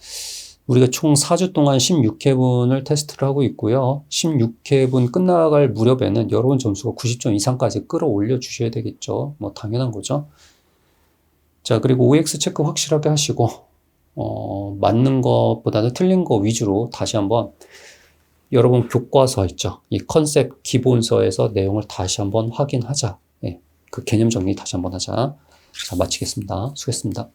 우리가 총 4주 동안 16회분을 테스트를 하고 있고요. 16회분 끝나갈 무렵에는 여러분 점수가 90점 이상까지 끌어올려 주셔야 되겠죠. 뭐 당연한 거죠. 자, 그리고 OX 체크 확실하게 하시고 맞는 것보다는 틀린 거 위주로 다시 한번 여러분 교과서 있죠. 이 컨셉 기본서에서 내용을 다시 한번 확인하자. 그 개념 정리 다시 한번 하자. 자, 마치겠습니다. 수고했습니다.